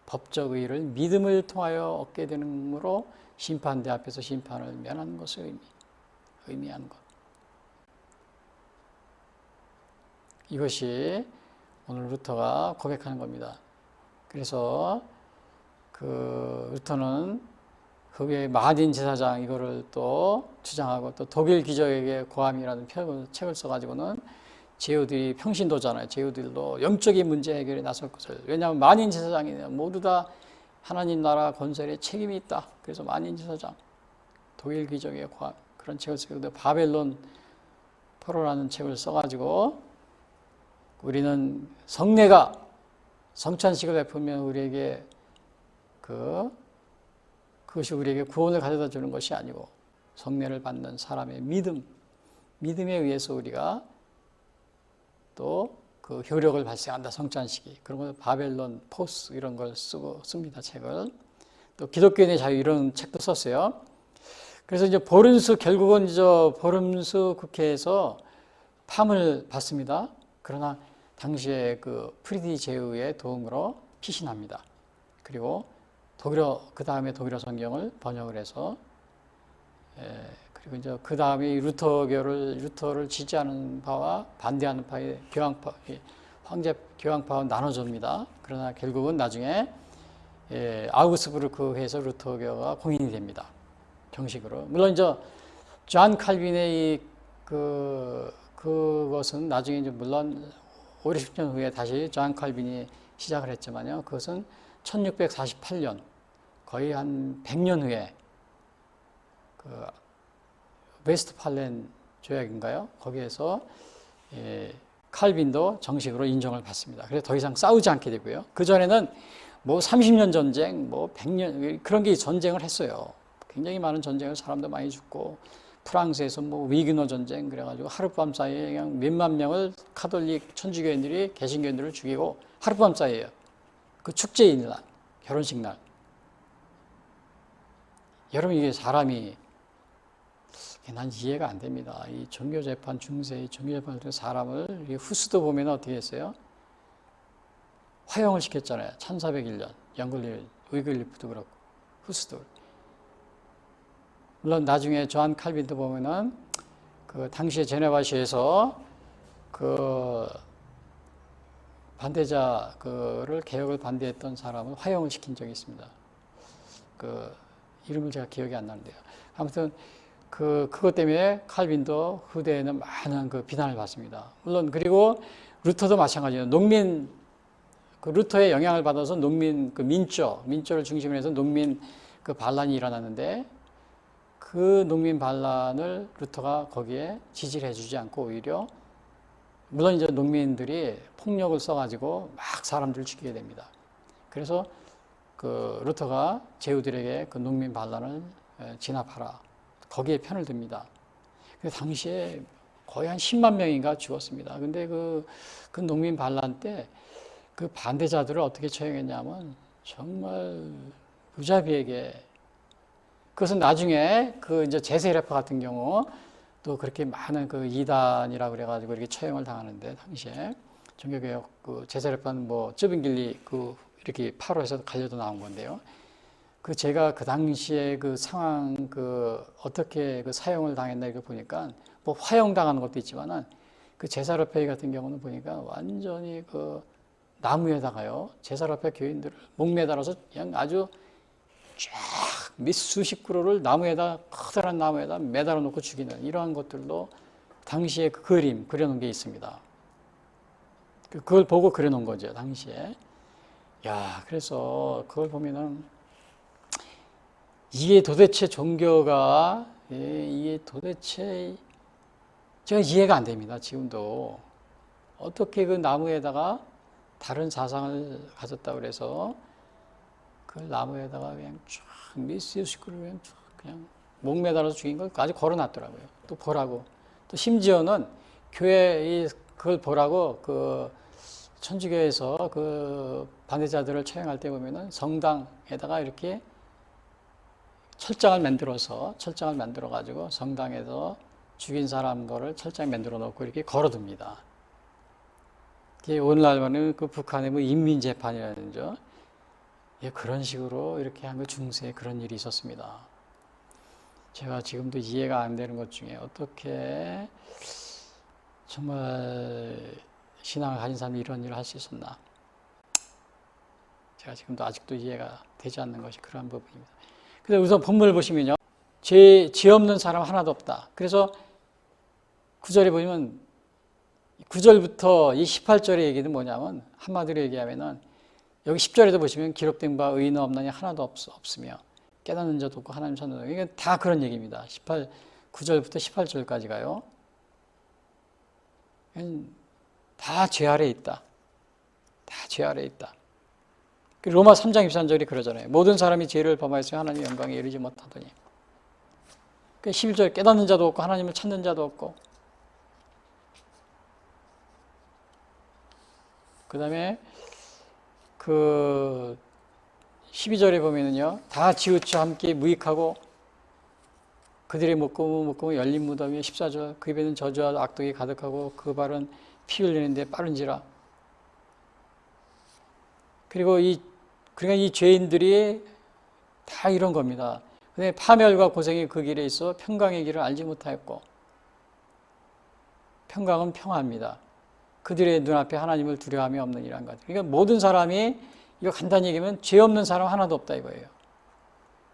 법적 의의를 믿음을 통하여 얻게 되므로 심판대 앞에서 심판을 면하는 것을 의미하는 것. 이것이 오늘 루터가 고백하는 겁니다. 그래서 루터는 그 외에 마딘 제사장 이거를 또 주장하고 또 독일 기적에게 고함이라는 책을 써가지고는 제후들이 평신도잖아요. 제후들도 영적인 문제 해결에 나설 것을. 왜냐하면 만인 제사장이 모두 다 하나님 나라 건설에 책임이 있다. 그래서 만인 제사장, 독일 기적의 고함 그런 책을 쓰고 바벨론 포로라는 책을 써가지고 우리는 성례가 성찬식을 베풀면 우리에게 그것이 우리에게 구원을 가져다 주는 것이 아니고 성례를 받는 사람의 믿음에 의해서 우리가 또 그 효력을 발생한다. 성찬식이. 그런 걸 바벨론 포스 이런 걸 씁니다. 책을. 또 기독교인의 자유 이런 책도 썼어요. 그래서 이제 결국은 보름수 국회에서 팜을 받습니다. 그러나 당시에 그 프리디 제후의 도움으로 피신합니다. 그리고 그 다음에 독일어 성경을 번역을 해서, 그리고 이제 그 다음에 루터를 지지하는 바와 반대하는 파의 황제 교황파와 나눠집니다. 그러나 결국은 나중에 아우그스부르크에서 루터교가 공인이 됩니다. 정식으로. 물론 이제 존 칼빈의 그것은 나중에 이제 물론 5, 60년 후에 다시 존 칼빈이 시작을 했지만요. 그것은 1648년 거의 한 100년 후에 웨스트팔렌 조약인가요? 거기에서 칼빈도 정식으로 인정을 받습니다. 그래서 더 이상 싸우지 않게 되고요. 그 전에는 뭐 30년 전쟁, 뭐 100년 그런 게 전쟁을 했어요. 굉장히 많은 전쟁을 사람도 많이 죽고 프랑스에서 뭐 위그너 전쟁 그래가지고 하룻밤 사이에 그냥 몇만 명을 카톨릭 천주교인들이 개신교인들을 죽이고 하룻밤 사이에요. 그 축제일 날, 결혼식 날. 여러분 이게 사람이 난 이해가 안 됩니다. 이 종교재판 중세, 종교재판 중에 사람을 후스도 보면 어떻게 했어요? 화형을 시켰잖아요. 1401년 위글리프도 그렇고 후스도. 물론 나중에 존 칼빈도 보면은 그 당시에 제네바시에서 그 반대자를 개혁을 반대했던 사람을 화형을 시킨 적이 있습니다. 그 이름을 제가 기억이 안 나는데요. 아무튼 그것 때문에 칼빈도 후대에는 많은 그 비난을 받습니다. 물론 그리고 루터도 마찬가지예요. 그 루터의 영향을 받아서 농민 그 민조를 중심으로 해서 농민 그 반란이 일어났는데 그 농민 반란을 루터가 거기에 지지를 해주지 않고 오히려 물론 이제 농민들이 폭력을 써가지고 막 사람들을 죽이게 됩니다. 그래서 그 루터가 제후들에게 그 농민 반란을 진압하라. 거기에 편을 듭니다. 그 당시에 거의 한 10만 명인가 죽었습니다. 근데 그 농민 반란 때 그 반대자들을 어떻게 처형했냐면 정말 무자비하게 그것은 나중에 그 이제 제세례파 같은 경우 또 그렇게 많은 그 이단이라고 그래가지고 이렇게 처형을 당하는데 당시에 종교개혁 그 제세례파는 뭐 쯔빙길리 그 이렇게 파로 해서 갈려도 나온 건데요. 그 제가 그 당시에 그 상황 그 어떻게 그 사형을 당했나 이거 보니까 뭐 화형 당하는 것도 있지만은 그 제사협회 같은 경우는 보니까 완전히 그 나무에다가요 제사협회 교인들을 목매달아서 그냥 아주 쫙 몇 수십 그루를 나무에다 커다란 나무에다 매달아 놓고 죽이는 이러한 것들도 당시에 그 그림 그려놓은 게 있습니다. 그걸 보고 그려놓은 거죠 당시에. 야 그래서 그걸 보면은 이게 도대체 종교가 이게 도대체 제가 이해가 안 됩니다. 지금도 어떻게 그 나무에다가 다른 사상을 가졌다고 그래서 그 나무에다가 그냥 쫙 몇십 그루 그냥 목 매달아서 죽인 걸 아직 걸어놨더라고요. 또 보라고. 또 심지어는 교회 그걸 보라고 그 천주교에서 그 반대자들을 처형할 때 보면은 성당에다가 이렇게 철장을 만들어 가지고 성당에서 죽인 사람 거를 철장에 만들어 놓고 이렇게 걸어둡니다. 이게 오늘날 말하면 그 북한의 뭐 인민재판이라든지 그런 식으로 이렇게 한 거 중세에 그런 일이 있었습니다. 제가 지금도 이해가 안 되는 것 중에 어떻게 정말 신앙을 가진 사람이 이런 일을 할 수 있었나. 제가 지금도 아직도 이해가 되지 않는 것이 그러한 부분입니다. 그래서 우선 본문을 보시면요. 죄 없는 사람 하나도 없다. 그래서 9절에 보면 9절부터 이 18절의 얘기는 뭐냐면 한마디로 얘기하면은 여기 10절에도 보시면 기록된 바 의인은 없나니 하나도 없으며 깨닫는 자도 없고 하나님 찾는 자. 이게 다 그런 얘기입니다. 9절부터 18절까지 가요. 다 죄 아래에 있다. 다 죄 아래에 있다. 로마 3장 23절이 그러잖아요. 모든 사람이 죄를 범하였으며 하나님의 영광에 이르지 못하더니. 11절 깨닫는 자도 없고 하나님을 찾는 자도 없고. 그 다음에 그 12절에 보면은요, 다 지우쳐 함께 무익하고 그들의 목구멍 열린 무덤에 14절 그 입에는 저주와 악독이 가득하고 그 발은 피 흘리는데 빠른지라. 그리고 그러니까 이 죄인들이 다 이런 겁니다. 근데 파멸과 고생이 그 길에 있어 평강의 길을 알지 못하였고, 평강은 평화입니다. 그들의 눈앞에 하나님을 두려워함이 없는 이란 것. 그러니까 모든 사람이 이거 간단히 얘기하면 죄 없는 사람 하나도 없다 이거예요.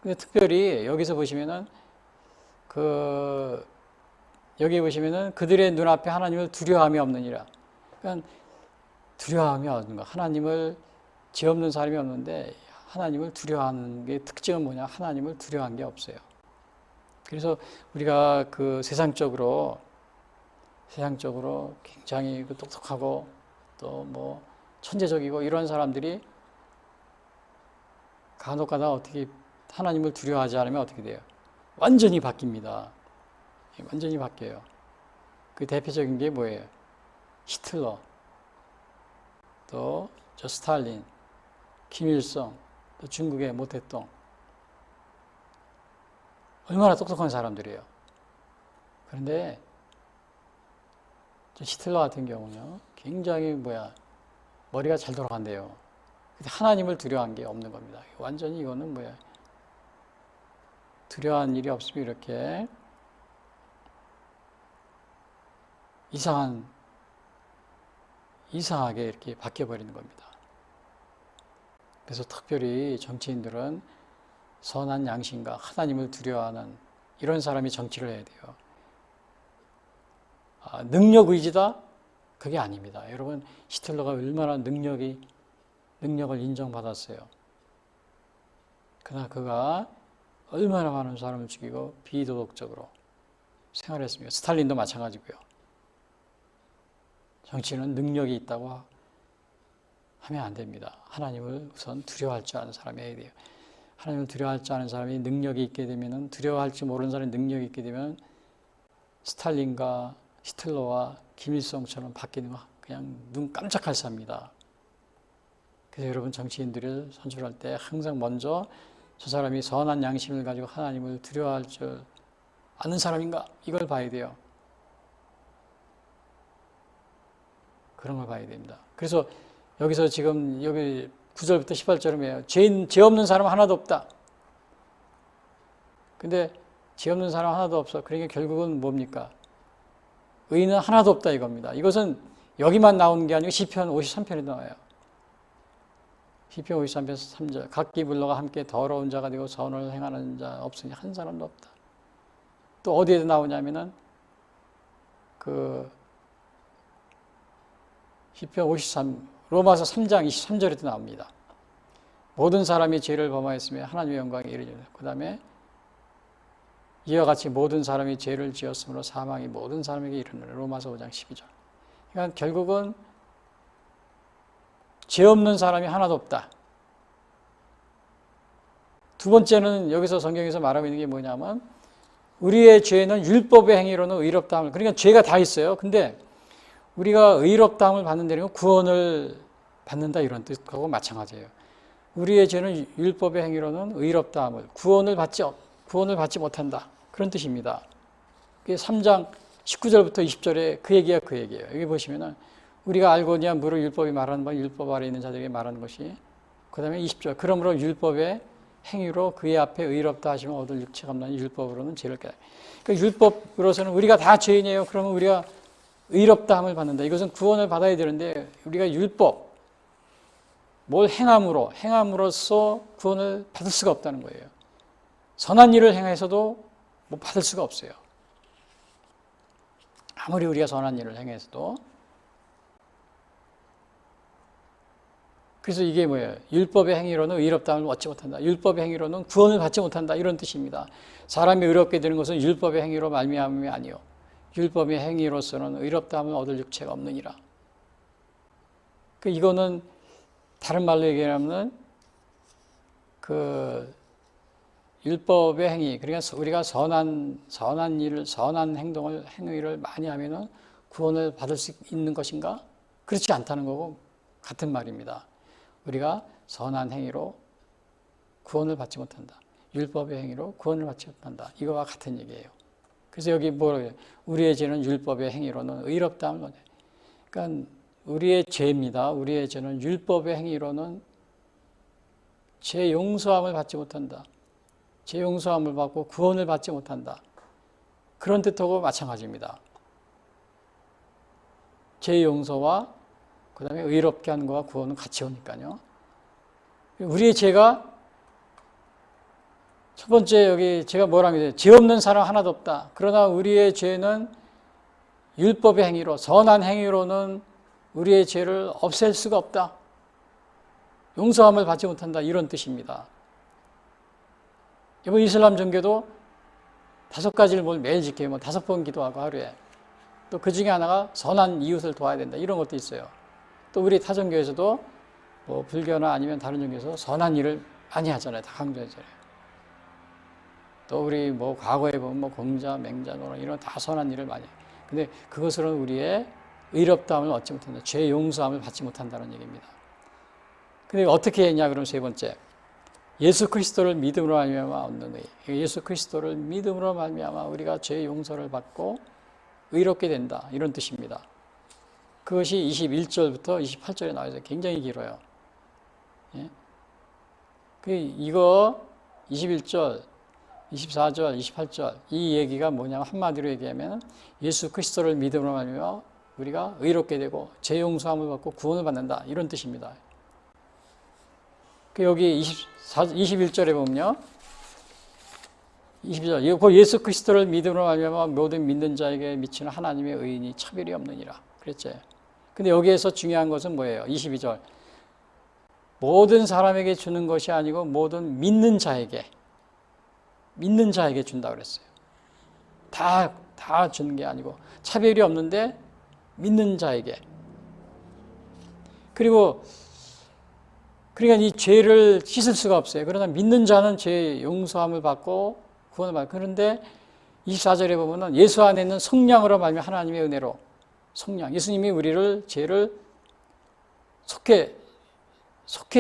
근데 특별히 여기서 보시면은 여기 보시면은 그들의 눈앞에 하나님을 두려워함이 없느니라. 그러니까 두려워함이 없는 거. 하나님을 죄 없는 사람이 없는데 하나님을 두려워하는 게 특징은 뭐냐? 하나님을 두려워한 게 없어요. 그래서 우리가 그 세상적으로 굉장히 똑똑하고 또 뭐 천재적이고 이런 사람들이 간혹가다 어떻게 하나님을 두려워하지 않으면 어떻게 돼요? 완전히 바뀝니다. 완전히 바뀌어요. 그 대표적인 게 뭐예요? 히틀러, 또 저 스탈린, 김일성, 또 중국의 모태똥. 얼마나 똑똑한 사람들이에요. 그런데 저 히틀러 같은 경우는요, 굉장히 머리가 잘 돌아간대요. 근데 하나님을 두려워한 게 없는 겁니다. 완전히 이거는 두려워한 일이 없으면 이렇게 이상하게 이렇게 바뀌어버리는 겁니다. 그래서 특별히 정치인들은 선한 양심과 하나님을 두려워하는 이런 사람이 정치를 해야 돼요. 능력 의지다? 그게 아닙니다. 여러분, 히틀러가 얼마나 능력을 인정받았어요. 그러나 그가 얼마나 많은 사람을 죽이고 비도덕적으로 생활했습니까? 스탈린도 마찬가지고요. 정치는 능력이 있다고 하면 안 됩니다. 하나님을 우선 두려워할 줄 아는 사람이 해야 돼요. 하나님을 두려워할 줄 아는 사람이 능력이 있게 되면, 두려워할지 모르는 사람이 능력이 있게 되면 스탈린과 히틀러와 김일성처럼 바뀌는 거 그냥 눈 깜짝할 삽니다. 그래서 여러분, 정치인들을 선출할 때 항상 먼저 저 사람이 선한 양심을 가지고 하나님을 두려워할 줄 아는 사람인가, 이걸 봐야 돼요. 그런 걸 봐야 됩니다. 그래서 여기서 지금 여기 9절부터 18절이에요. 죄 없는 사람 하나도 없다. 근데 죄 없는 사람 하나도 없어. 그러니까 결국은 뭡니까? 의인은 하나도 없다 이겁니다. 이것은 여기만 나오는 게 아니고 시편 53편에 나와요. 시편 53편 3절. 각기 불러가 함께 더러운 자가 되고 선을 행하는 자 없으니 한 사람도 없다. 또 어디에 나오냐면은 그 시편 53 로마서 3장 23절에도 나옵니다. 모든 사람이 죄를 범하였으며 하나님의 영광에 이르리라. 그 다음에 이와 같이 모든 사람이 죄를 지었으므로 사망이 모든 사람에게 이르느니라. 로마서 5장 12절. 그러니까 결국은 죄 없는 사람이 하나도 없다. 두 번째는 여기서 성경에서 말하고 있는 게 뭐냐면 우리의 죄는 율법의 행위로는 의롭다함을, 그러니까 죄가 다 있어요. 근데 우리가 의롭다함을 받는다는 건 구원을 받는다 이런 뜻하고 마찬가지예요. 우리의 죄는 율법의 행위로는 의롭다함을, 구원을 받지 못한다. 그런 뜻입니다. 그게 3장 19절부터 20절에 그 얘기예요. 여기 보시면은 우리가 알거니와 무릇 율법이 말하는 바는 율법 아래 있는 자들에게 말하는 것이, 그 다음에 20절 그러므로 율법의 행위로 그의 앞에 의롭다 하시면 얻을 육체가 없나니 율법으로는 죄를 깨달아. 그러니까 율법으로서는 우리가 다 죄인이에요. 그러면 우리가 의롭다함을 받는다. 이것은 구원을 받아야 되는데 우리가 율법, 뭘 행함으로써 구원을 받을 수가 없다는 거예요. 선한 일을 행해서도 뭐 받을 수가 없어요. 아무리 우리가 선한 일을 행해서도. 그래서 이게 뭐예요? 율법의 행위로는 의롭다함을 얻지 못한다. 율법의 행위로는 구원을 받지 못한다. 이런 뜻입니다. 사람이 의롭게 되는 것은 율법의 행위로 말미암음이 아니요, 율법의 행위로서는 의롭다함을 얻을 육체가 없느니라. 이거는 다른 말로 얘기하면 그 율법의 행위, 그러니까 우리가 선한 행위를 많이 하면은 구원을 받을 수 있는 것인가? 그렇지 않다는 거고 같은 말입니다. 우리가 선한 행위로 구원을 받지 못한다. 율법의 행위로 구원을 받지 못한다. 이거와 같은 얘기예요. 그래서 여기 뭐라고 해요? 우리의 죄는 율법의 행위로는 의롭다함을 얻어요. 그러니까 우리의 죄입니다. 우리의 죄는 율법의 행위로는 죄 용서함을 받지 못한다. 죄 용서함을 받고 구원을 받지 못한다. 그런 뜻하고 마찬가지입니다. 죄 용서와 그 다음에 의롭게 하는 것과 구원은 같이 오니까요. 우리의 죄가 첫 번째 여기 제가 뭐라고 해요? 죄 없는 사람 하나도 없다. 그러나 우리의 죄는 율법의 행위로, 선한 행위로는 우리의 죄를 없앨 수가 없다. 용서함을 받지 못한다. 이런 뜻입니다. 이번 이슬람 종교도 5가지를 매일 지켜요. 5번 기도하고 하루에. 또 그 중에 하나가 선한 이웃을 도와야 된다. 이런 것도 있어요. 또 우리 타종교에서도 뭐 불교나 아니면 다른 종교에서 선한 일을 많이 하잖아요. 다 강조하잖아요. 또 우리 뭐 과거에 보면 뭐 공자, 맹자, 노론 이런 다 선한 일을 많이 해요. 근데 그것으로는 우리의 의롭다함을 얻지 못한다. 죄 용서함을 받지 못한다는 얘기입니다. 근데 어떻게 했냐? 그럼 세 번째, 예수 그리스도를 믿음으로 말미암아 얻는 의. 예수 그리스도를 믿음으로 말미암아 우리가 죄 용서를 받고 의롭게 된다. 이런 뜻입니다. 그것이 21절부터 28절에 나와서 굉장히 길어요. 예? 이거 21절, 24절, 28절 이 얘기가 뭐냐면 한마디로 얘기하면 예수 그리스도를 믿음으로 말미암아 우리가 의롭게 되고 죄 용서함을 받고 구원을 받는다. 이런 뜻입니다. 여기 21절에 보면요. 22절, 예수 그리스도를 믿음으로 말미암아 모든 믿는 자에게 미치는 하나님의 의인이 차별이 없느니라. 그랬죠. 근데 여기에서 중요한 것은 뭐예요? 22절. 모든 사람에게 주는 것이 아니고 모든 믿는 자에게 준다고 그랬어요. 다 주는 게 아니고 차별이 없는데 믿는 자에게. 그리고 그러니까 이 죄를 씻을 수가 없어요. 그러나 믿는 자는 죄 용서함을 받고 구원을 받고. 그런데 24절에 보면은 예수 안에 있는 성령으로 말미암아 하나님의 은혜로 성령, 예수님이 우리를 죄를 속해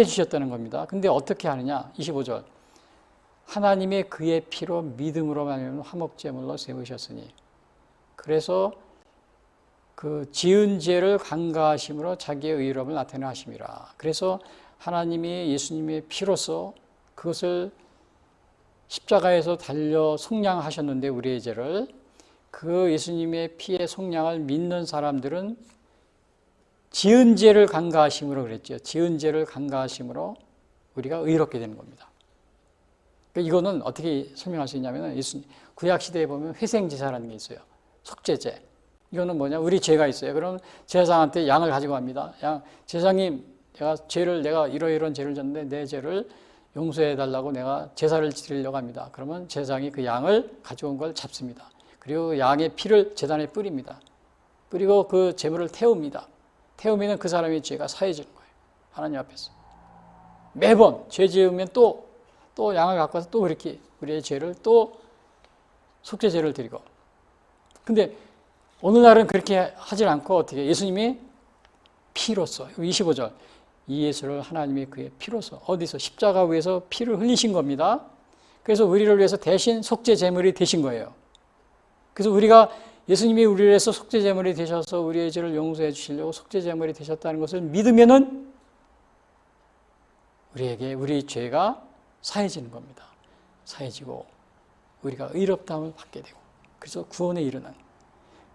주셨다는 겁니다. 근데 어떻게 하느냐? 25절. 하나님의 그의 피로 믿음으로 말미암아 화목제물로 세우셨으니. 그래서 그 지은 죄를 간과하심으로 자기의 의로움을 나타내 하심이라. 그래서 하나님이 예수님의 피로서 그것을 십자가에서 달려 속량하셨는데 우리의 죄를, 그 예수님의 피의 속량을 믿는 사람들은 지은 죄를 간과하심으로 그랬죠. 지은 죄를 간과하심으로 우리가 의롭게 되는 겁니다. 이거는 어떻게 설명할 수 있냐면 구약 시대에 보면 회생제사라는 게 있어요. 속죄제. 이거는 뭐냐? 우리 죄가 있어요. 그럼 제사장한테 양을 가지고 갑니다. 제사장님, 내가 이러이러한 죄를 졌는데 내 죄를 용서해 달라고 내가 제사를 드리려고 합니다. 그러면 제사장이 그 양을 가져온 걸 잡습니다. 그리고 양의 피를 제단에 뿌립니다. 뿌리고 그 제물을 태웁니다. 태우면 그 사람의 죄가 사해지는 거예요. 하나님 앞에서. 매번 죄 지으면 또 양을 갖고 와서 또 그렇게 우리의 죄를 또 속죄제를 드리고. 근데 오늘날은 그렇게 하질 않고 어떻게 예수님이 피로써 25절 이 예수를 하나님이 그의 피로써 어디서 십자가 위에서 피를 흘리신 겁니다. 그래서 우리를 위해서 대신 속죄 제물이 되신 거예요. 그래서 우리가 예수님이 우리를 위해서 속죄 제물이 되셔서 우리의 죄를 용서해 주시려고 속죄 제물이 되셨다는 것을 믿으면은 우리에게 우리 죄가 사해지는 겁니다. 사해지고 우리가 의롭다함을 받게 되고 그래서 구원에 이르는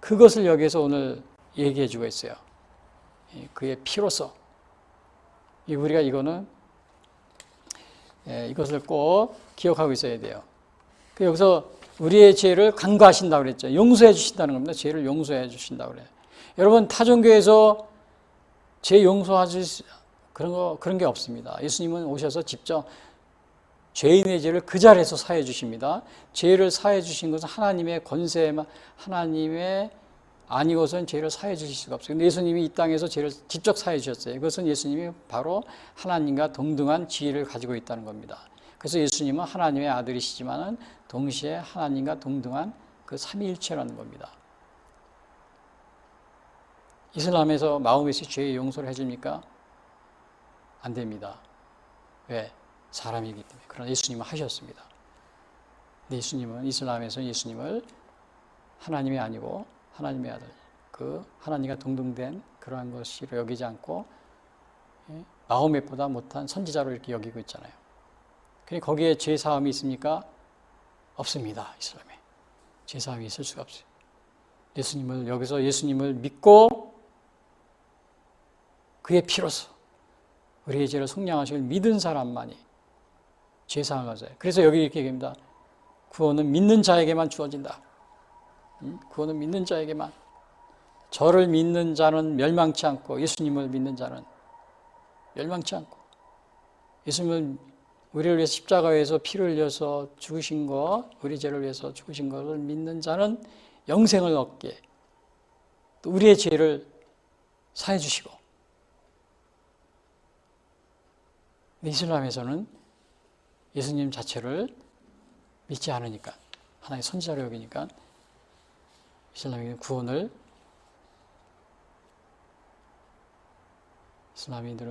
그것을 여기에서 오늘 얘기해 주고 있어요. 그의 피로써 우리가 이거는 이것을 꼭 기억하고 있어야 돼요. 여기서 우리의 죄를 간과하신다고 그랬죠. 용서해 주신다는 겁니다. 죄를 용서해 주신다고 그래요. 여러분 타종교에서 죄 용서하지 그런 게 없습니다. 예수님은 오셔서 직접 죄인의 죄를 그 자리에서 사해 주십니다. 죄를 사해 주신 것은 하나님의 권세만 하나님의 아니고선 죄를 사해 주실 수가 없어요. 근데 예수님이 이 땅에서 죄를 직접 사해 주셨어요. 그것은 예수님이 바로 하나님과 동등한 지위를 가지고 있다는 겁니다. 그래서 예수님은 하나님의 아들이시지만은 동시에 하나님과 동등한 그 삼위일체라는 겁니다. 이슬람에서 마음에서 죄의 용서를 해줍니까? 안 됩니다. 왜? 사람이기 때문에. 그러나 예수님은 하셨습니다. 근데 예수님은 이슬람에서 예수님을 하나님이 아니고 하나님의 아들, 그 하나님과 동등된 그러한 것으로 여기지 않고 마호멧보다 못한 선지자로 이렇게 여기고 있잖아요. 그러니까 거기에 죄 사함이 있습니까? 없습니다. 이슬람에 죄 사함이 있을 수가 없어요. 여기서 예수님을 믿고 그의 피로서 우리의 죄를 속량하시길 믿은 사람만이 죄 사함을 가져요. 그래서 여기 이렇게 얘기합니다. 구원은 믿는 자에게만 주어진다. 구원은 믿는 자에게만. 저를 믿는 자는 멸망치 않고 예수님을 믿는 자는 멸망치 않고 예수님을 우리를 위해서 십자가에서 피를 흘려서 죽으신 것, 우리 죄를 위해서 죽으신 것을 믿는 자는 영생을 얻게 또 우리의 죄를 사해 주시고. 이슬람에서는 예수님 자체를 믿지 않으니까 하나의 선지자로 여기니까 이슬람인들은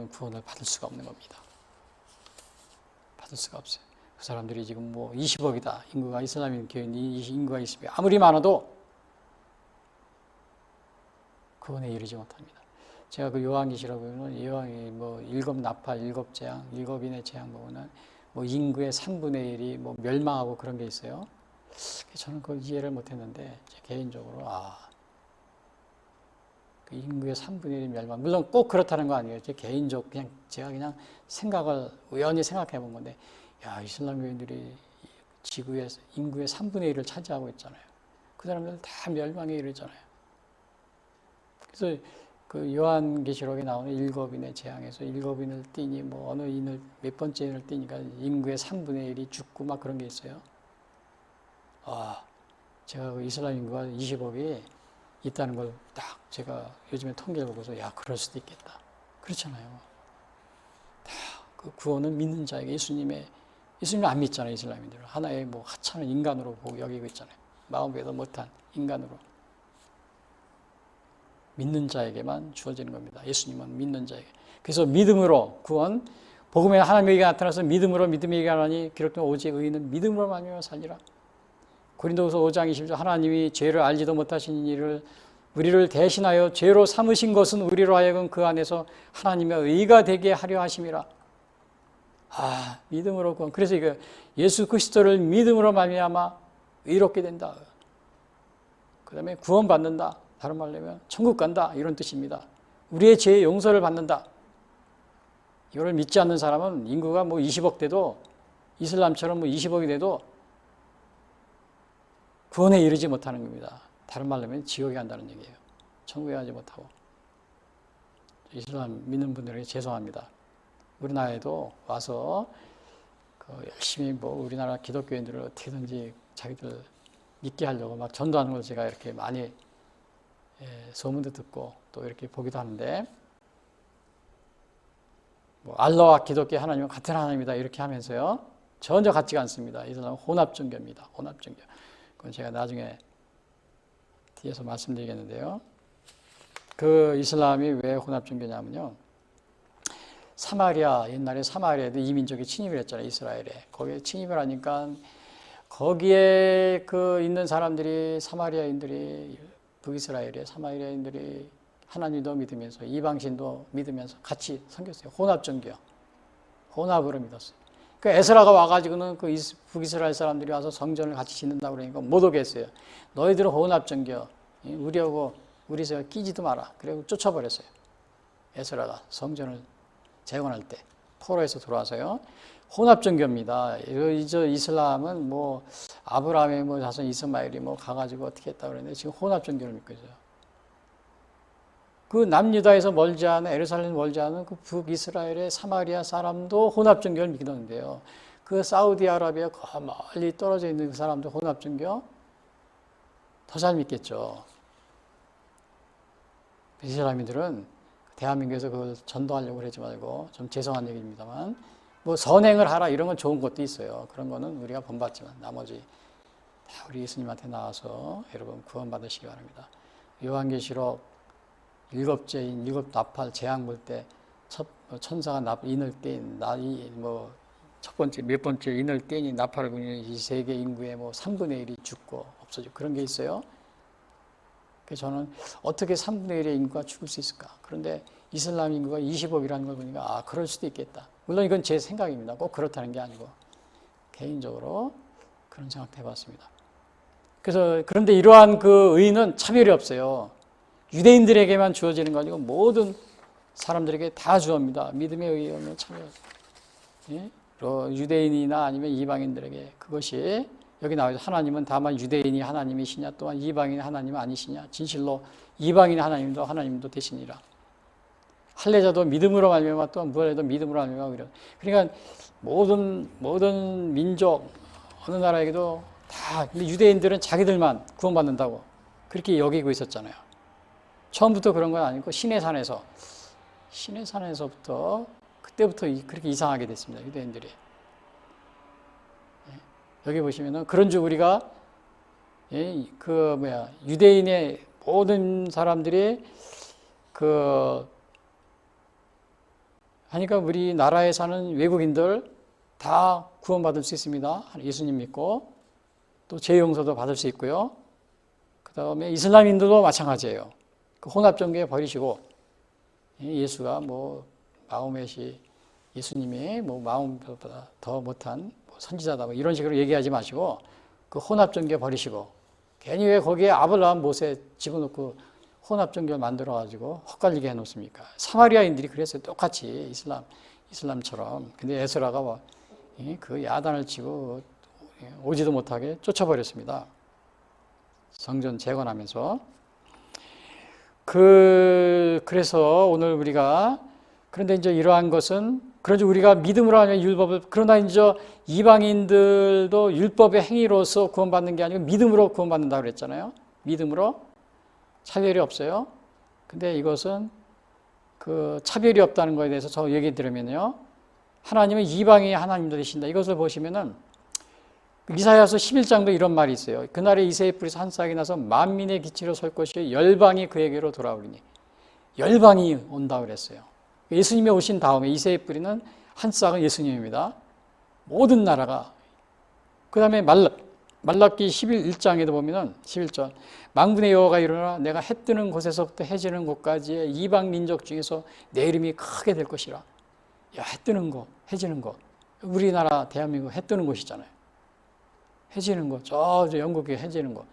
구원을 받을 수가 없는 겁니다. 받을 수가 없어요. 그 사람들이 지금 20억이다. 인구가 이슬람인 교인이 인구가 있으면 아무리 많아도 구원에 이르지 못합니다. 제가 그 요한계시록 보면 요한이 일곱 나팔, 일곱 재앙, 일곱인의 재앙 보면은 인구의 3분의 1이 멸망하고 그런 게 있어요. 저는 그걸 이해를 못했는데 제 개인적으로 그 인구의 3분의 1이 멸망. 물론 꼭 그렇다는 거 아니에요. 제 개인적 제가 그냥 생각을 우연히 생각해 본 건데, 이슬람교인들이 지구의 인구의 3분의 1을 차지하고 있잖아요. 그 사람들 다 멸망에 이르잖아요. 그래서 그 요한계시록에 나오는 7인의 재앙에서 7인을 띠니 뭐 어느 인을 몇 번째 인을 띠니까 인구의 3분의 1이 죽고 막 그런 게 있어요. 제가 그 이스라엘 인구가 20억이 있다는 걸 딱 제가 요즘에 통계를 보고서 야, 그럴 수도 있겠다. 그렇잖아요. 다 그 구원은 믿는 자에게 예수님을 안 믿잖아요. 이슬람인들은 하나의 뭐 하찮은 인간으로 여기고 있잖아요. 마음에도 못한 인간으로. 믿는 자에게만 주어지는 겁니다. 예수님은 믿는 자에게. 그래서 믿음으로 구원, 복음에 하나님에게 나타나서 믿음으로 믿음에게 하나니 기록된 오직 의인은 믿음으로 말미암아 살리라. 고린도후서 5장 20절 하나님이 죄를 알지도 못하신 일을 우리를 대신하여 죄로 삼으신 것은 우리로 하여금 그 안에서 하나님의 의가 되게 하려 하심이라. 믿음으로 구원. 그래서 이거 예수 그리스도를 믿음으로 말미암아 의롭게 된다. 그 다음에 구원받는다. 다른 말로 하면 천국 간다. 이런 뜻입니다. 우리의 죄의 용서를 받는다. 이걸 믿지 않는 사람은 인구가 뭐 20억 돼도 이슬람처럼 뭐 20억이 돼도 구원에 이르지 못하는 겁니다. 다른 말로 하면 지옥에 간다는 얘기예요. 천국에 가지 못하고. 이슬람 믿는 분들에게 죄송합니다. 우리나라에도 와서 열심히 뭐 우리나라 기독교인들을 어떻게든지 자기들 믿게 하려고 막 전도하는 걸 제가 이렇게 많이 소문도 듣고 또 이렇게 보기도 하는데, 뭐 알라와 기독교 하나님은 같은 하나님이다 이렇게 하면서요, 전혀 같지가 않습니다. 이슬람은 혼합 종교입니다. 혼합 종교. 그건 제가 나중에 뒤에서 말씀드리겠는데요. 그 이슬람이 왜 혼합 종교냐면요, 사마리아, 옛날에 사마리아에도 이민족이 침입을 했잖아요. 이스라엘에. 거기에 침입을 하니까 거기에 그 있는 사람들이, 사마리아인들이, 북이스라엘의 사마리아인들이 하나님도 믿으면서 이방신도 믿으면서 같이 섬겼어요. 혼합 종교. 혼합으로 믿었어요. 그 에스라가 와가지고는 그 북이스라엘 사람들이 와서 성전을 같이 짓는다고 그러니까 못 오게 했어요. 너희들은 혼합 종교, 우리하고 우리서 끼지도 마라. 그리고 쫓아버렸어요. 에스라가 성전을 재건할 때 포로에서 들어와서요. 혼합 종교입니다. 이슬람은 뭐 아브라함의 뭐 자손 이스마엘이 뭐 가가지고 어떻게 했다 그랬는데 지금 혼합 종교를 믿고 있어요. 그 남유다에서 멀지 않은, 예루살렘 멀지 않은 그 북이스라엘의 사마리아 사람도 혼합 종교를 믿는데요. 그 사우디아라비아 그 멀리 떨어져 있는 그 사람도 혼합 종교 더 잘 믿겠죠. 이슬람인들은 대한민국에서 그걸 전도하려고 그러지 말고, 좀 죄송한 얘기입니다만, 뭐 선행을 하라 이런 건 좋은 것도 있어요. 그런 거는 우리가 본받지만 나머지 다 우리 예수님한테 나와서 여러분 구원받으시기 바랍니다. 요한계시록 7째인 7 나팔 재앙 볼 때 천사가 인을 떼인 첫 번째 몇 번째 인을 떼니 나팔을 부니 이 세계 인구의 뭐 3분의 1이 죽고 없어지고 그런 게 있어요. 그래서 저는 어떻게 3분의 1의 인구가 죽을 수 있을까? 그런데 이슬람 인구가 20억이라는 걸 보니까 그럴 수도 있겠다. 물론 이건 제 생각입니다. 꼭 그렇다는 게 아니고 개인적으로 그런 생각도 해봤습니다. 그래서 그런데 이러한 그 의는 차별이 없어요. 유대인들에게만 주어지는 거 아니고 모든 사람들에게 다 주어집니다. 믿음에 의하면 차별. 예? 유대인이나 아니면 이방인들에게 그것이 여기 나와서 하나님은 다만 유대인이 하나님이시냐 또한 이방인이 하나님은 아니시냐 진실로 이방인이 하나님도 하나님도 되시니라. 할례자도 믿음으로 말미암아 또한 무할례도 믿음으로 말미암아. 그러니까 모든 민족 어느 나라에게도 다 유대인들은 자기들만 구원받는다고 그렇게 여기고 있었잖아요. 처음부터 그런 건 아니고 시내산에서부터 그때부터 그렇게 이상하게 됐습니다. 유대인들이. 여기 보시면은 그런 줄 우리가 유대인의 모든 사람들이 하니까 우리나라에 사는 외국인들 다 구원받을 수 있습니다. 예수님 믿고 또 죄 용서도 받을 수 있고요. 그 다음에 이슬람인들도 마찬가지예요. 그 혼합 종교에 버리시고 예수가 뭐 마호멧이 예수님이 뭐 마음보다 더 못한 선지자다 뭐 이런 식으로 얘기하지 마시고 그 혼합 종교 버리시고 괜히 왜 거기에 아브라함 모세 집어넣고 혼합 종교를 만들어 가지고 헛갈리게 해놓습니까? 사마리아인들이 그랬어요. 똑같이 이슬람처럼. 근데 에스라가 그 야단을 치고 오지도 못하게 쫓아버렸습니다. 성전 재건하면서. 그래서 오늘 우리가 그런데 이제 이러한 것은 그런지 우리가 믿음으로 하면 율법을 그러나 이제 이방인들도 율법의 행위로서 구원받는 게 아니고 믿음으로 구원받는다고 그랬잖아요. 믿음으로 차별이 없어요. 근데 이것은 그 차별이 없다는 것에 대해서 저 얘기 들으면요. 하나님은 이방인의 하나님도 되신다. 이것을 보시면은 이사야서 11장도 이런 말이 있어요. 그날에 이새의 뿔에서 한 싹이 나서 만민의 기치로 설 것이요 열방이 그에게로 돌아오리니. 열방이 온다 그랬어요. 예수님이 오신 다음에 이새의 뿌리는 한 싹은 예수님입니다. 모든 나라가. 그 다음에 말라기 11장에도 보면은 11절 만군의 여호와가 이르노라 내가 해 뜨는 곳에서부터 해 지는 곳까지의 이방 민족 중에서 내 이름이 크게 될 것이라. 야, 해 뜨는 곳, 해 지는 곳. 우리나라 대한민국 해 뜨는 곳이잖아요. 해 지는 곳, 저 영국에 해 지는 곳.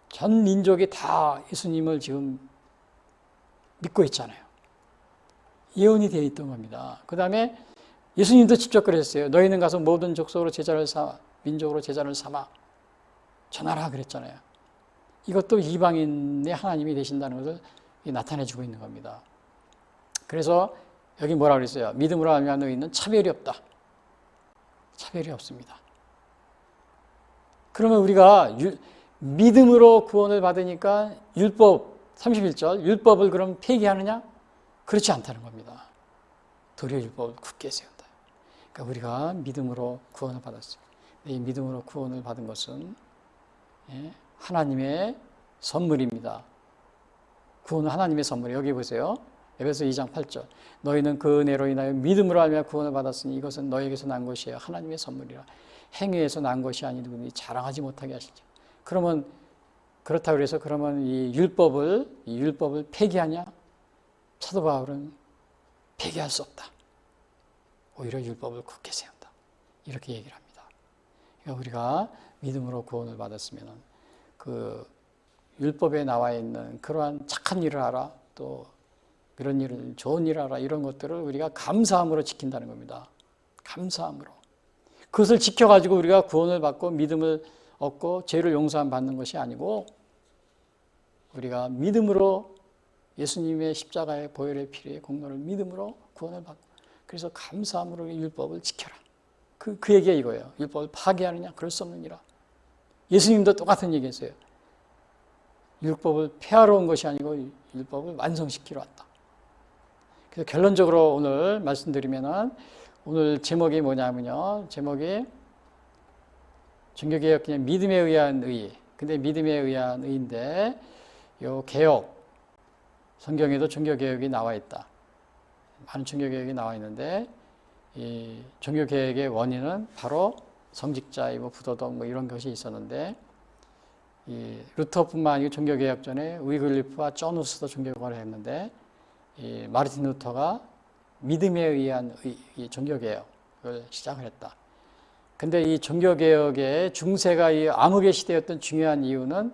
전 민족이 다 예수님을 지금 믿고 있잖아요. 예언이 되어 있던 겁니다. 그 다음에 예수님도 직접 그랬어요. 너희는 가서 모든 족속으로 제자를 삼아 민족으로 제자를 삼아 전하라 그랬잖아요. 이것도 이방인의 하나님이 되신다는 것을 나타내주고 있는 겁니다. 그래서 여기 뭐라 그랬어요? 믿음으로 하면 너희는 차별이 없다. 차별이 없습니다. 그러면 우리가 믿음으로 구원을 받으니까 율법 31절 율법을 그럼 폐기하느냐? 그렇지 않다는 겁니다. 도리어 율법을 굳게 세운다. 그러니까 우리가 믿음으로 구원을 받았어요. 이 믿음으로 구원을 받은 것은 하나님의 선물입니다. 구원은 하나님의 선물. 여기 보세요. 에베소 2장 8절 너희는 그 은혜로 인하여 믿음으로 하며 구원을 받았으니 이것은 너에게서 난 것이에요. 하나님의 선물이라. 행위에서 난 것이 아니 누구니 자랑하지 못하게 하시죠. 그러면 그렇다고 해서 그러면 이 율법을 폐기하냐? 사도 바울은 폐기할 수 없다. 오히려 율법을 굳게 세운다. 이렇게 얘기를 합니다. 그러니까 우리가 믿음으로 구원을 받았으면 그 율법에 나와 있는 그러한 착한 일을 하라, 또 이런 일을 좋은 일을 하라 이런 것들을 우리가 감사함으로 지킨다는 겁니다. 감사함으로. 그것을 지켜가지고 우리가 구원을 받고 믿음을 얻고 죄를 용서함 받는 것이 아니고 우리가 믿음으로 예수님의 십자가의 보혈의 피의 공로를 믿음으로 구원을 받고 그래서 감사함으로 율법을 지켜라. 그 얘기가 이거예요. 율법을 파괴하느냐? 그럴 수 없느니라. 예수님도 똑같은 얘기했어요. 율법을 폐하러 온 것이 아니고 율법을 완성시키러 왔다. 그래서 결론적으로 오늘 말씀드리면은 오늘 제목이 뭐냐면요. 제목이 종교개혁 그냥 믿음에 의한 의. 근데 믿음에 의한 의인데 요 개혁 성경에도 종교개혁이 나와 있다. 많은 종교개혁이 나와 있는데 이 종교개혁의 원인은 바로 성직자이고 부도덕 이런 것이 있었는데 이 루터뿐만 아니고 종교개혁 전에 위글리프와 존 후스도 종교개혁을 했는데 이 마르틴 루터가 믿음에 의한 이 종교개혁을 시작을 했다. 근데 이 종교개혁의 중세가 이 암흑의 시대였던 중요한 이유는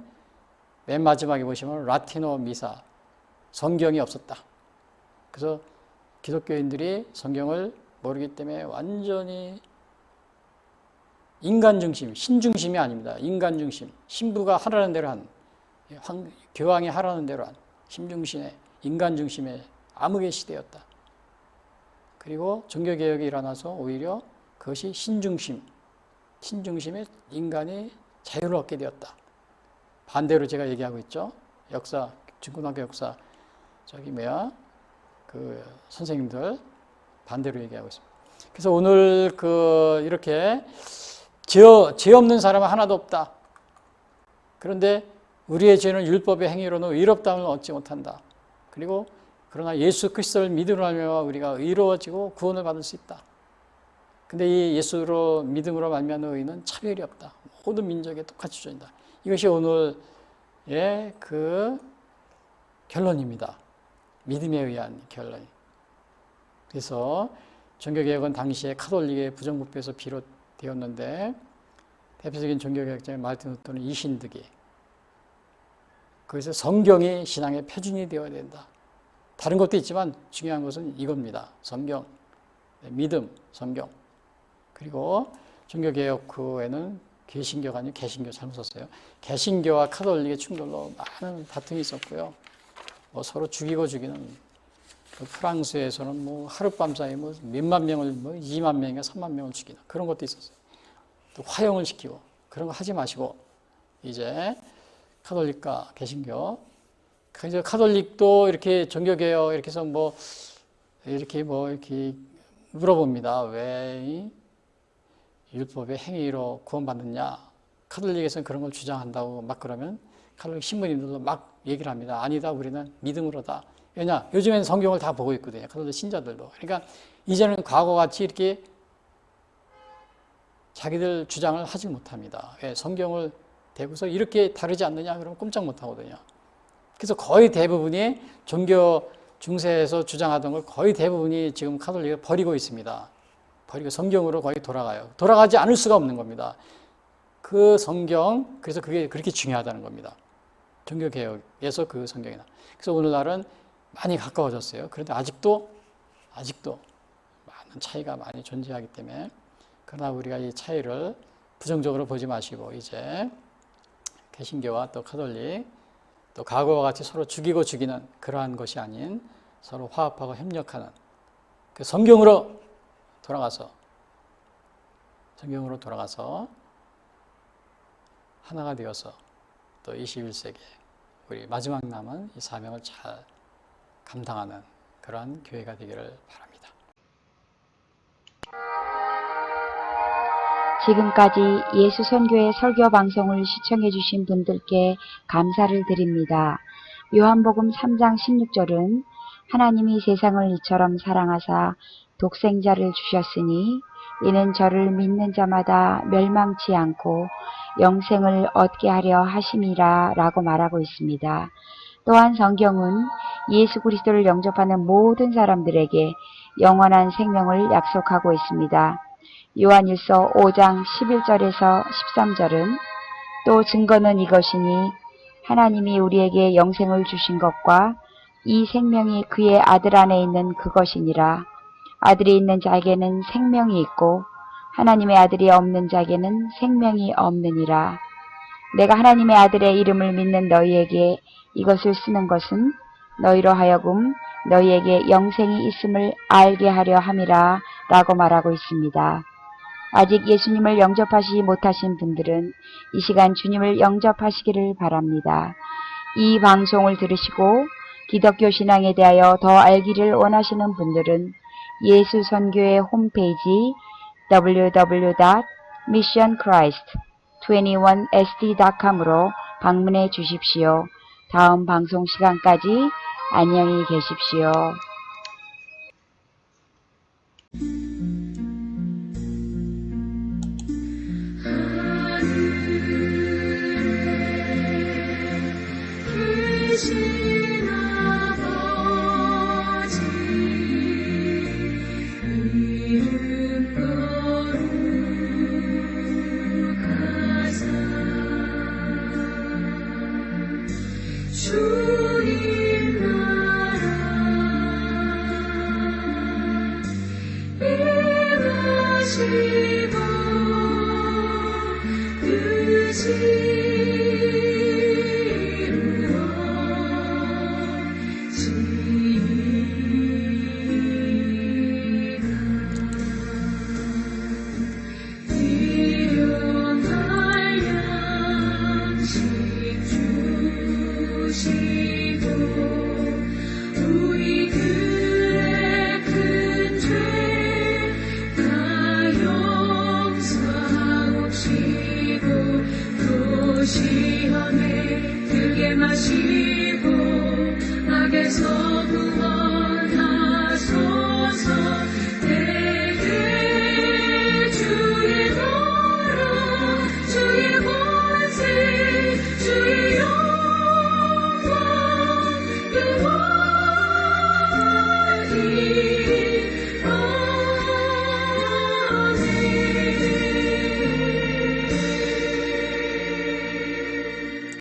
맨 마지막에 보시면 라틴어 미사 성경이 없었다. 그래서 기독교인들이 성경을 모르기 때문에 완전히 인간 중심, 신 중심이 아닙니다. 인간 중심, 신부가 하라는 대로 한, 교황이 하라는 대로 한 신중심의 인간 중심의 암흑의 시대였다. 그리고 종교개혁이 일어나서 오히려 그것이 신중심의 인간이 자유를 얻게 되었다. 반대로 제가 얘기하고 있죠. 역사, 중고등학교 역사 그 선생님들 반대로 얘기하고 있습니다. 그래서 오늘 이렇게 죄 없는 사람은 하나도 없다. 그런데 우리의 죄는 율법의 행위로는 의롭다함을 얻지 못한다. 그리고 그러나 예수 그리스도를 믿음으로 우리가 의로워지고 구원을 받을 수 있다. 근데 이 예수로 믿음으로 말미암는 의는 차별이 없다. 모든 민족에 똑같이 주어진다. 이것이 오늘의 그 결론입니다. 믿음에 의한 결론. 그래서 종교개혁은 당시에 카톨릭의 부정부패에서 비롯되었는데 대표적인 종교개혁자인 마르틴 루터는 이신득이 그래서 성경이 신앙의 표준이 되어야 된다. 다른 것도 있지만 중요한 것은 이겁니다. 성경, 믿음, 성경. 그리고 종교개혁 후에는 개신교가 아니고 개신교 잘못 썼어요. 개신교와 카톨릭의 충돌로 많은 다툼이 있었고요. 뭐 서로 죽이고 죽이는, 그 프랑스에서는 뭐 하룻밤 사이에 뭐 몇만 명을, 뭐 2만 명인가 3만 명을 죽이는 그런 것도 있었어요. 또 화형을 시키고 그런 거 하지 마시고 이제 카톨릭과 개신교, 그래서 카톨릭도 이렇게 종교개혁 이렇게 해서 뭐 이렇게 물어봅니다. 왜 이 율법의 행위로 구원받느냐? 카톨릭에서는 그런 걸 주장한다고 막 그러면 카톨릭 신부님들도 막 얘기를 합니다. 아니다, 우리는 믿음으로다. 왜냐? 요즘에는 성경을 다 보고 있거든요. 카톨릭 신자들도. 그러니까 이제는 과거같이 이렇게 자기들 주장을 하지 못합니다. 왜? 성경을 대고서 이렇게 다르지 않느냐? 그러면 꼼짝 못하거든요. 그래서 거의 대부분이 종교 중세에서 주장하던 걸 거의 대부분이 지금 카톨릭을 버리고 있습니다. 버리고 성경으로 거의 돌아가요. 돌아가지 않을 수가 없는 겁니다. 그 성경, 그래서 그게 그렇게 중요하다는 겁니다. 종교개혁에서 그 성경이나. 그래서 오늘날은 많이 가까워졌어요. 그런데 아직도 많은 차이가 많이 존재하기 때문에, 그러나 우리가 이 차이를 부정적으로 보지 마시고 이제 개신교와 또 카톨릭, 또 과거와 같이 서로 죽이고 죽이는 그러한 것이 아닌 서로 화합하고 협력하는 그 성경으로 돌아가서 하나가 되어서 또 21세기에 우리 마지막 남은 이 사명을 잘 감당하는 그러한 교회가 되기를 바랍니다. 지금까지 예수 선교의 설교 방송을 시청해 주신 분들께 감사를 드립니다. 요한복음 3장 16절은 하나님이 세상을 이처럼 사랑하사 독생자를 주셨으니 이는 저를 믿는 자마다 멸망치 않고 영생을 얻게 하려 하심이라 라고 말하고 있습니다. 또한 성경은 예수 그리스도를 영접하는 모든 사람들에게 영원한 생명을 약속하고 있습니다. 요한일서 5장 11절에서 13절은 또 증거는 이것이니 하나님이 우리에게 영생을 주신 것과 이 생명이 그의 아들 안에 있는 그것이니라. 아들이 있는 자에게는 생명이 있고 하나님의 아들이 없는 자에게는 생명이 없느니라. 내가 하나님의 아들의 이름을 믿는 너희에게 이것을 쓰는 것은 너희로 하여금 너희에게 영생이 있음을 알게 하려 함이라 라고 말하고 있습니다. 아직 예수님을 영접하시지 못하신 분들은 이 시간 주님을 영접하시기를 바랍니다. 이 방송을 들으시고 기독교 신앙에 대하여 더 알기를 원하시는 분들은 예수 선교의 홈페이지 www.missionchrist21sd.com으로 방문해 주십시오. 다음 방송 시간까지 안녕히 계십시오. 크신 아버지 이름 거룩하사 주님 나라 임하시고 그